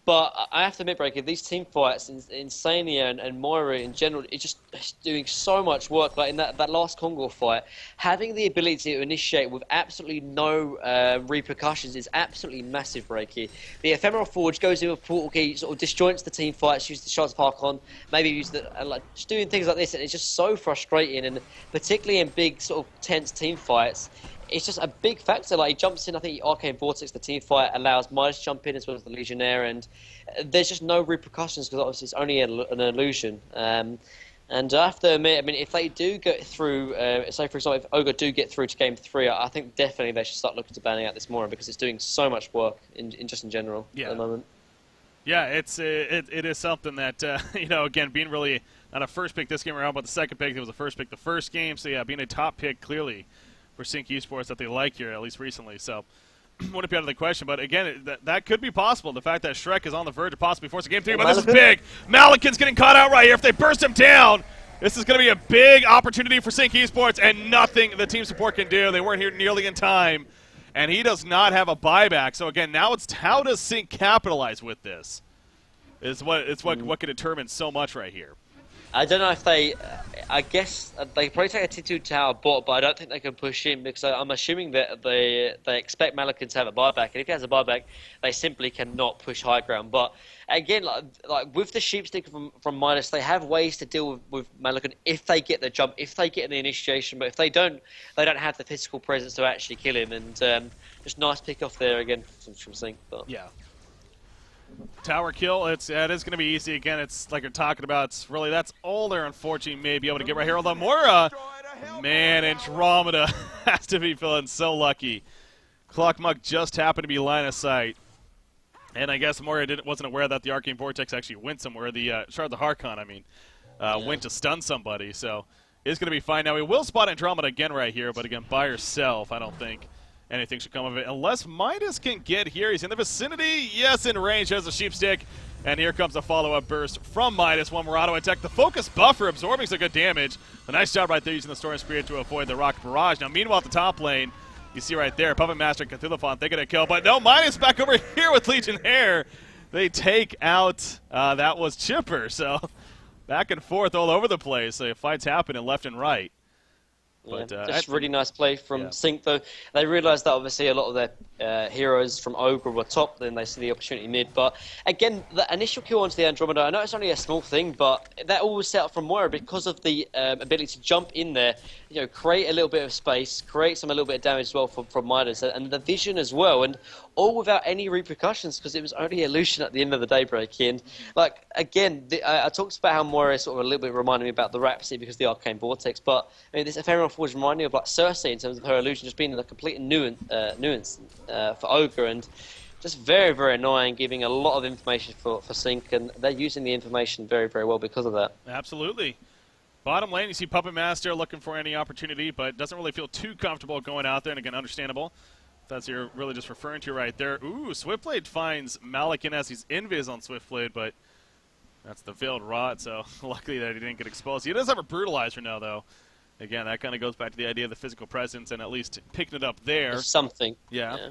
B: But I have to admit, Breaker, these team fights, Insania and Moira in general, it's just doing so much work. Like in that last Kongor fight, having the ability to initiate with absolutely no repercussions is absolutely massive, Breaker. The Ephemeral Forge goes in with Portal Key, sort of disjoints the team fights, uses the Shards of Harkon, maybe use just doing things like this, and it's just so frustrating, and particularly in big sort of tense team fights. It's just a big factor. Like he jumps in, I think Arcane Vortex, the team fight allows Midas to jump in as well as the Legionnaire, and there's just no repercussions because obviously it's only an illusion. And I have to admit, I mean, if they do get through, say for example, if Ogre do get through to Game 3, I think definitely they should start looking to banning out this Moira because it's doing so much work in general at the moment.
A: Yeah, it is something that again, being really not a first pick this game around, but the second pick, it was the first pick the first game. So yeah, being a top pick clearly for Sync Esports that they like here, at least recently. So wouldn't be out of the question. But again, that could be possible. The fact that Shrek is on the verge of possibly forcing Game 3, but this is big. Malikan's getting caught out right here. If they burst him down, this is going to be a big opportunity for Sync Esports, and nothing the team support can do. They weren't here nearly in time, and he does not have a buyback. So again, now it's how does Sync capitalize with this? It's what can determine so much right here.
B: I don't know if they. I guess they probably take a T2 tower bot, but I don't think they can push in because I'm assuming that they expect Malakin to have a buyback, and if he has a buyback, they simply cannot push high ground. But again, like with the sheepstick from Midas, they have ways to deal with Malakin if they get the jump, if they get the initiation. But if they don't have the physical presence to actually kill him. And just nice pick off there again from Sync. But.
A: Yeah. Tower kill, it is going to be easy. Again, it's like you're talking about. It's really, that's all they're unfortunately may be able to get right here. Although Mora, man, Andromeda has to be feeling so lucky. Clockmuck just happened to be line of sight. And I guess Mora wasn't aware that the Arcane Vortex actually went somewhere. The Shard of the Harkon, went to stun somebody. So it's going to be fine. Now, we will spot Andromeda again right here, but again, by herself, I don't think anything should come of it. Unless Midas can get here. He's in the vicinity. Yes, in range. Has a sheepstick. And here comes a follow-up burst from Midas. One Murado attack. The focus buffer absorbing some good damage. A nice job right there using the Storm Spirit to avoid the Rocket Barrage. Now, meanwhile, at the top lane, you see right there, Puppet Master and Cthulhuphon thinking a kill. But no, Midas back over here with Legionnaire. They take out, that was Chipper. So back and forth all over the place. So fights happening left and right. But,
B: just really nice play from Sync, though. They realised that obviously a lot of their heroes from Ogre were top, then they see the opportunity mid. But again, the initial kill onto the Andromeda, I know it's only a small thing, but that all was set up from Moira because of the ability to jump in there, create a little bit of space, create a little bit of damage as well from Midas, and the vision as well, and all without any repercussions because it was only illusion at the end of the daybreak. And like again, I talked about how Moira sort of a little bit reminded me about the Rhapsody because of the Arcane Vortex, but this Ephemeral Forge reminded me of like Cersei in terms of her illusion just being a complete nuance for Ogre, and just very, very annoying, giving a lot of information for Sync, and they're using the information very, very well because of that.
A: Absolutely. Bottom lane, you see Puppet Master looking for any opportunity, but doesn't really feel too comfortable going out there, and again, understandable. That's you're really just referring to right there. Ooh, Swiftblade finds Malakin as he's invis on Swiftblade, but that's the Veiled Rot, so luckily that he didn't get exposed. He does have a Brutalizer now, though. Again, that kind of goes back to the idea of the physical presence and at least picking it up there.
B: There's something.
A: Yeah.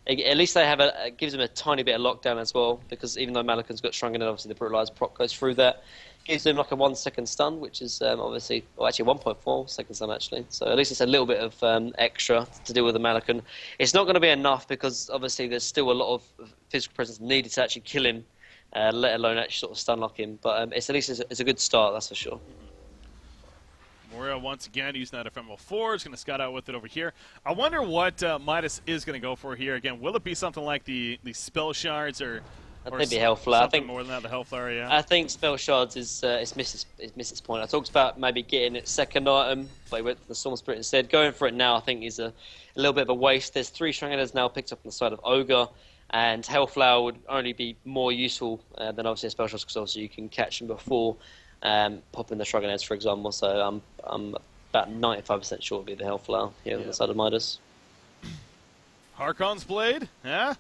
B: At least they have it gives them a tiny bit of lockdown as well, because even though Malakin's got shrunken, and obviously the Brutalizer proc goes through that. Gives them like a 1 second stun, which is obviously, well, actually 1.4 second stun actually. So at least it's a little bit of extra to deal with the Malakin. It's not going to be enough because obviously there's still a lot of physical presence needed to actually kill him, let alone actually sort of stun lock him. But it's at least it's a good start, that's for sure.
A: Moria once again using that Ephemeral Forge, going to scout out with it over here. I wonder what Midas is going to go for here. Again, will it be something like the Spell Shards or
B: maybe Hellflower. I think
A: more than that, the Hellflower, yeah.
B: I think Spell Shards is missed its point. I talked about maybe getting its second item, but he went for the Storm Spirit instead. Going for it now, I think, is a little bit of a waste. There's 3 Shrunkeners now picked up on the side of Ogre, and Hellflower would only be more useful than obviously a Spell Shards, because obviously you can catch them before popping the Shrunkeners, for example. So I'm about 95% sure it'll be the Hellflower here on the side of Midas.
A: Harkon's Blade, yeah?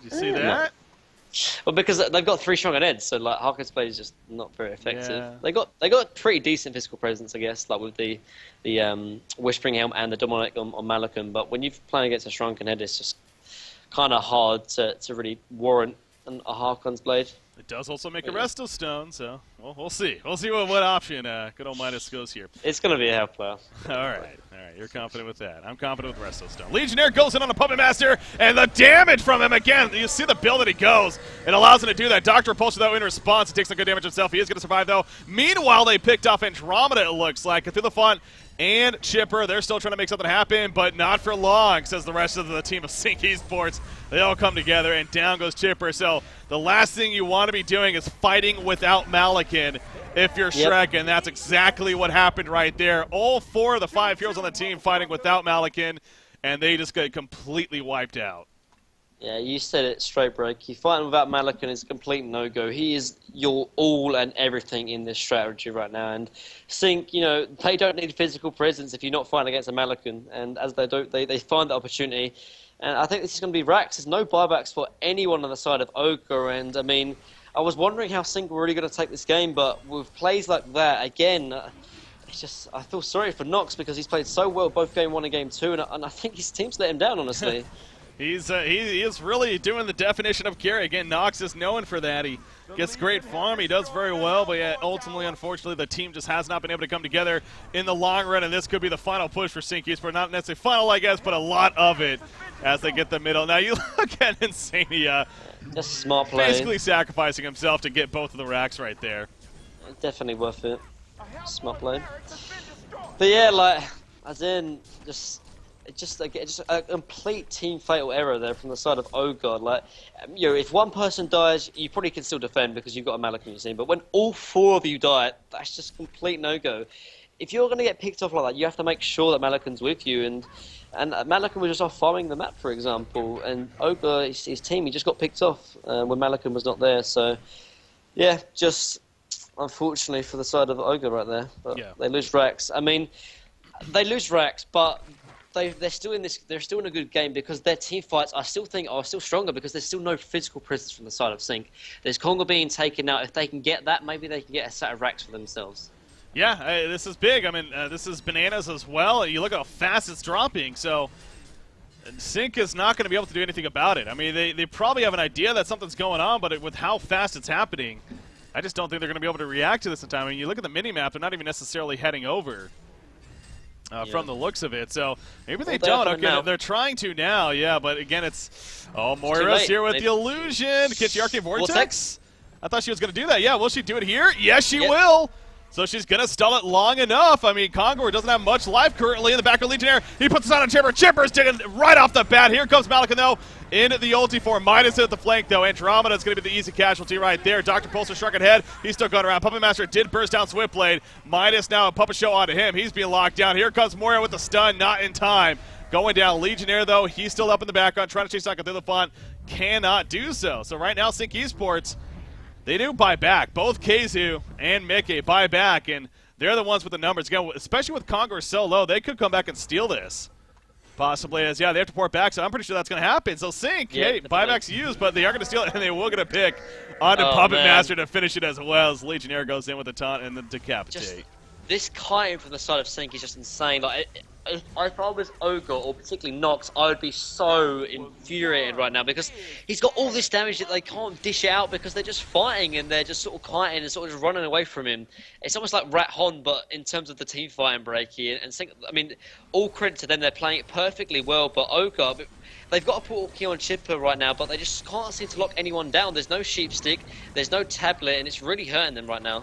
A: Did you see that?
B: Well, because they've got 3 Shrunken Heads, so like Harkon's Blade is just not very effective.
A: Yeah.
B: They got pretty decent physical presence, I guess, like with the Whispering Helm and the Dominic on Malakin. But when you're playing against a Shrunken Head, it's just kind of hard to really warrant a Harkon's Blade.
A: It does also make a Resto Stone, so we'll see. We'll see what option good old Midas goes here.
B: It's going to be a Hellflower.
A: All right. You're confident with that. I'm confident with Resto Stone. Legionnaire goes in on the Puppet Master, and the damage from him again. You see the build that he goes. It allows him to do that. Doctor Repulsor, though, in response, he takes some good damage himself. He is going to survive, though. Meanwhile, they picked off Andromeda, it looks like. Cthulhuphon and Chipper, they're still trying to make something happen, but not for long, says the rest of the team of Sync Esports. They all come together, and down goes Chipper. So the last thing you want to be doing is fighting without Malakin if you're Shrek, and that's exactly what happened right there. All 4 of the 5 heroes on the team fighting without Malakin, and they just get completely wiped out.
B: Yeah, you said it straight, Break. You fighting without Malakin is a complete no-go. He is your all and everything in this strategy right now. And Sync, they don't need physical presence if you're not fighting against a Malakin. And as they don't, they find the opportunity. And I think this is going to be Rax. There's no buybacks for anyone on the side of Ogre. And, I mean, I was wondering how Sync were really going to take this game. But with plays like that, again, it's just I feel sorry for Nox because he's played so well both Game 1 and Game 2. And I think his team's let him down, honestly.
A: He is really doing the definition of carry. Again, Nox is known for that. He gets great farm. He does very well, but yeah, ultimately, unfortunately, the team just has not been able to come together in the long run, and this could be the final push for Sync Esports. Not necessarily final, I guess, but a lot of it as they get the middle. Now you look at Insania,
B: just smart play.
A: basically sacrificing himself to get both of the racks right there.
B: Definitely worth it. Smart play. But yeah, like, as in, just a complete team fatal error there from the side of Ogre. Like, you know, if one person dies, you probably can still defend because you've got a Malik on your team. But when all 4 of you die, that's just complete no-go. If you're going to get picked off like that, you have to make sure that Malakin's with you. And Malakin was just off farming the map, for example. And Ogre, his team, he just got picked off when Malakin was not there. So, yeah, just unfortunately for the side of Ogre right there. But yeah, they lose racks. I mean, they lose racks, but they're still in this. They're still in a good game because their team fights are still stronger because there's still no physical presence from the side of Sync. There's Congo being taken out. If they can get that, maybe they can get a set of racks for themselves.
A: Yeah, this is big. I mean, this is bananas as well. You look how fast it's dropping. So Sync is not going to be able to do anything about it. I mean, they probably have an idea that something's going on, but with how fast it's happening, I just don't think they're going to be able to react to this in time. I mean, you look at the mini-map, they're not even necessarily heading over. From the looks of it, so maybe they don't. Okay, they're trying to now, yeah, but again, it's Moira's here with the illusion. Catch the Arcane Vortex. I thought she was going to do that. Yeah, will she do it here? Yes, she will. So she's going to stall it long enough. I mean, Kongor doesn't have much life currently in the back of Legionnaire. He puts this on Chipper. Chipper's taken right off the bat. Here comes Malakin, though, in the ulti for Midas at the flank, though. Andromeda's going to be the easy casualty right there. Dr. Pulsar struck ahead. He's still going around. Puppet Master did burst down Swiftblade. Midas now a puppet show onto him. He's being locked down. Here comes Moira with the stun. Not in time. Going down. Legionnaire, though, he's still up in the background trying to chase Saka through the font. Cannot do so. So right now, Sync Esports, they do buy back. Both Keizu and Mickey buy back, and they're the ones with the numbers. Again, especially with Kongor so low, they could come back and steal this. Possibly as, yeah, they have to port back, so I'm pretty sure that's going to happen. So Sync, hey, buyback's used, but they are going to steal it, and they will get a pick onto Puppet Master to finish it as well as Legionnaire goes in with a taunt and then decapitate.
B: Just, this kiting from the side of Sync is just insane. Like, if I was Ogre, or particularly Nox, I would be so infuriated right now because he's got all this damage that they can't dish out because they're just fighting and they're just sort of kiting and sort of just running away from him. It's almost like Rat Hon, but in terms of the team fighting breaky. And Sync, I mean, all credit to them, they're playing it perfectly well, but Ogre, they've got to put key on Chipper right now, but they just can't seem to lock anyone down. There's no sheepstick, there's no tablet, and it's really hurting them right now.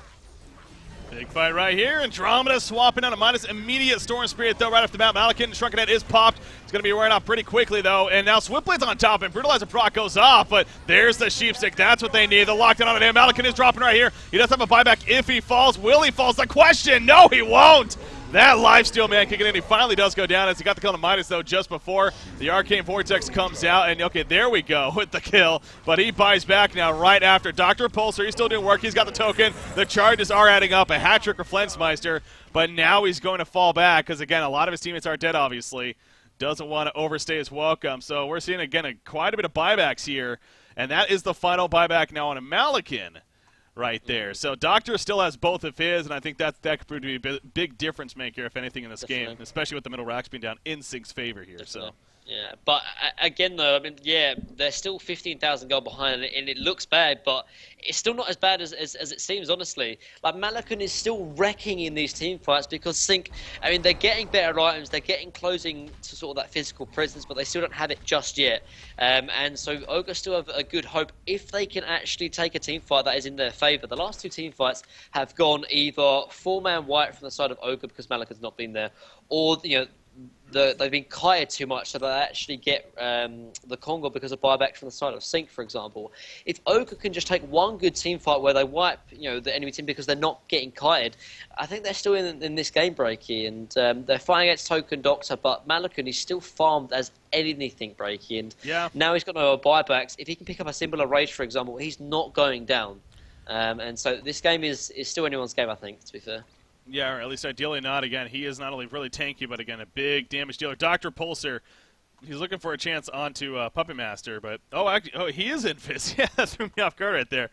A: Big fight right here. Andromeda swapping out a Midas. Immediate Storm Spirit, though, right off the bat. Malakin, Shrunken Head is popped. It's going to be wearing off pretty quickly, though. And now Swiftblade's on top, and Brutalizer proc goes off. But there's the Sheepstick. That's what they need. They're locked in on him. Malakin is dropping right here. He does have a buyback if he falls. Will he fall? The question. No, he won't. That lifesteal, man, kicking in. He finally does go down as he got the kill on Midas, though, just before the Arcane Vortex comes out. And, okay, there we go with the kill. But he buys back now right after. Dr. Pulsar, he's still doing work. He's got the token. The charges are adding up. A hat trick for Flensmeister. But now he's going to fall back because, again, a lot of his teammates are dead, obviously. Doesn't want to overstay his welcome. So we're seeing, again, quite a bit of buybacks here. And that is the final buyback now on a Malakin. Right there. So Doctor still has both of his, and I think that could prove to be a big difference maker, if anything, in this game, especially with the middle racks being down in Sync's favor here. So.
B: Yeah, but again, though, I mean, yeah, they're still 15,000 gold behind, and it looks bad, but it's still not as bad as it seems, honestly. Like, Malakin is still wrecking in these team fights because Sync, I mean, they're getting better items, they're getting closing to sort of that physical presence, but they still don't have it just yet. And so Ogre still have a good hope if they can actually take a team fight that is in their favor. The last two team fights have gone either 4-man white from the side of Ogre because Malakin's not been there, or, you know, they've been kited too much, so they actually get the Congo because of buyback from the side of Sync, for example. If Ogre can just take one good team fight where they wipe, you know, the enemy team because they're not getting kited, I think they're still in this game breaky, and they're fighting against Token Doctor, but Malakin is still farmed as anything breaky, and now he's got no buybacks. If he can pick up a similar Rage, for example, he's not going down. And so this game is still anyone's game, I think, to be fair.
A: Yeah, or at least ideally not. Again, he is not only really tanky, but again, a big damage dealer. Dr. Pulsar, he's looking for a chance onto Puppet Master, but he is Invis. Yeah, that threw me off guard right there.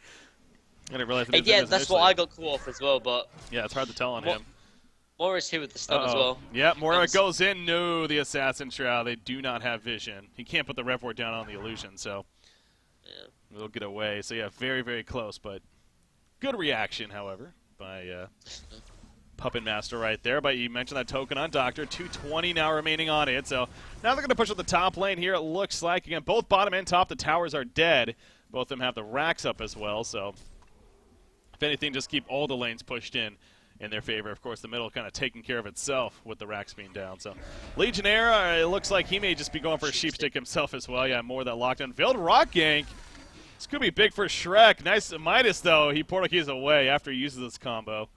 A: I didn't realize.
B: Yeah, that's what I got caught off as well, but
A: yeah, it's hard to tell on him.
B: Moira's here with the stun as well.
A: Yeah, Moira goes in. No, the Assassin Shroud. They do not have vision. He can't put the Rev4 down on the illusion, so they'll get away. So, yeah, very, very close, but good reaction, however, by Puppet Master right there. But you mentioned that token on Doctor. 220 now remaining on it. So now they're going to push up the top lane here, it looks like. Again, both bottom and top, the towers are dead. Both of them have the racks up as well, so if anything, just keep all the lanes pushed in their favor. Of course, the middle kind of taking care of itself with the racks being down. So Legionnaire, it looks like he may just be going for a sheep stick himself as well. Yeah, more of that lockdown. Failed rock gank. This could be big for Shrek. Nice Midas, though. He portal keys away after he uses this combo.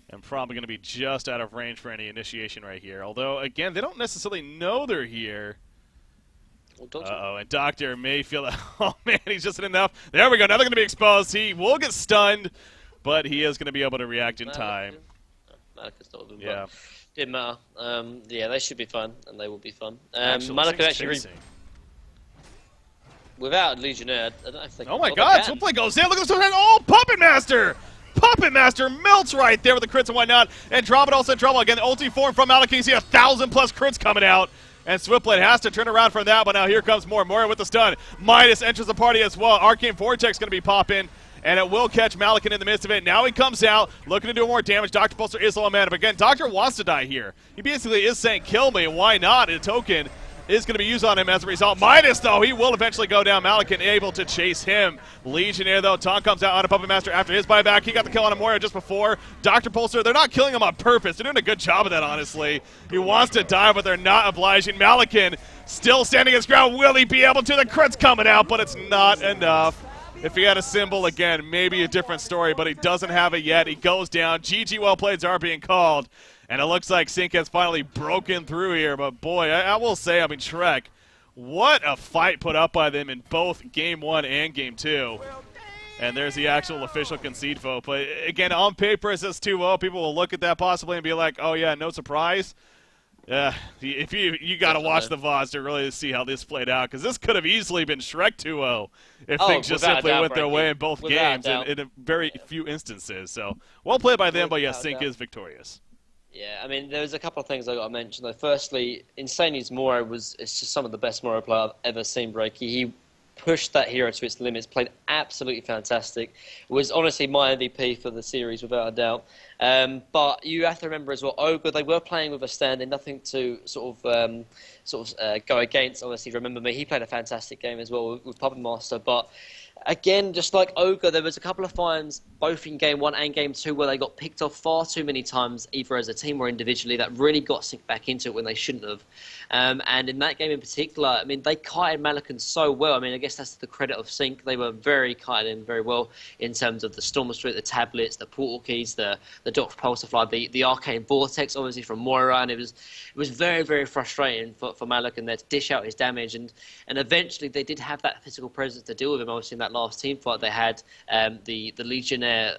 A: And probably going to be just out of range for any initiation right here. Although, again, they don't necessarily know they're here. Uh-oh, and Doctor may feel that. Oh, man, he's just enough. There we go. Now they're going to be exposed. He will get stunned. But he is going to be able to react in time.
B: Malika's not with them,
A: yeah.
B: Didn't matter. Yeah, they should be fun, and they will be fun.
A: Malika
B: actually without Legionnaire, I don't know if they can.
A: Oh my God! Switchblade goes in. Look at this! Oh, Puppet Master! Puppet Master melts right there with the crits and whatnot. And Andromeda also in trouble again. The ulti form from Malika. You see 1,000+ crits coming out. And Switchblade has to turn around from that, but now here comes more. Moira with the stun. Midas enters the party as well. Arcane Vortex going to be popping. And it will catch Malikan in the midst of it. Now he comes out, looking to do more damage. Dr. Pulsar is low on mana. But again, Doctor wants to die here. He basically is saying, kill me. Why not? A token is going to be used on him as a result. Midas, though, he will eventually go down. Malikan able to chase him. Legionnaire, though, Taunt comes out on a Puppet Master after his buyback. He got the kill on Moira just before. Dr. Pulsar, they're not killing him on purpose. They're doing a good job of that, honestly. He wants to die, but they're not obliging. Malikan still standing his ground. Will he be able to? The crit's coming out, but it's not enough. If he had a symbol, again, maybe a different story, but he doesn't have it yet. He goes down. GG well playeds are being called. And it looks like Sync has finally broken through here. But, boy, I will say, I mean, Shrek, what a fight put up by them in both Game 1 and Game 2. And there's the actual official concede vote. But, again, on paper, it says 2-0. People will look at that possibly and be like, oh, yeah, no surprise. If you got to watch the VODs to really see how this played out, because this could have easily been Shrek 2-0 if things just simply went their way in both games in a very few instances. So, well played by them, but yes, Sync is victorious.
B: Yeah, I mean, there's a couple of things I got to mention. Though, firstly, Insani's Moro it's just some of the best Moro play I've ever seen, Breaky. He pushed that hero to its limits, played absolutely fantastic. It was honestly my MVP for the series, without a doubt. But you have to remember as well, Ogre, they were playing with a standing, nothing to sort of go against. Obviously, remember me, he played a fantastic game as well with Puppet Master, but again, just like Ogre, there was a couple of times, both in Game 1 and Game 2, where they got picked off far too many times, either as a team or individually, that really got Sync back into it when they shouldn't have. And in that game in particular, I mean, they kited Malikan so well. I mean, I guess that's to the credit of Sync. They were very kited in very well in terms of the Storm Street, the tablets, the portal keys, the Dr. Pulsar, the Arcane Vortex, obviously, from Moira. And it was very, very frustrating for Malikan there to dish out his damage. And eventually, they did have that physical presence to deal with him. Obviously, in that last team fight, they had the Legionnaire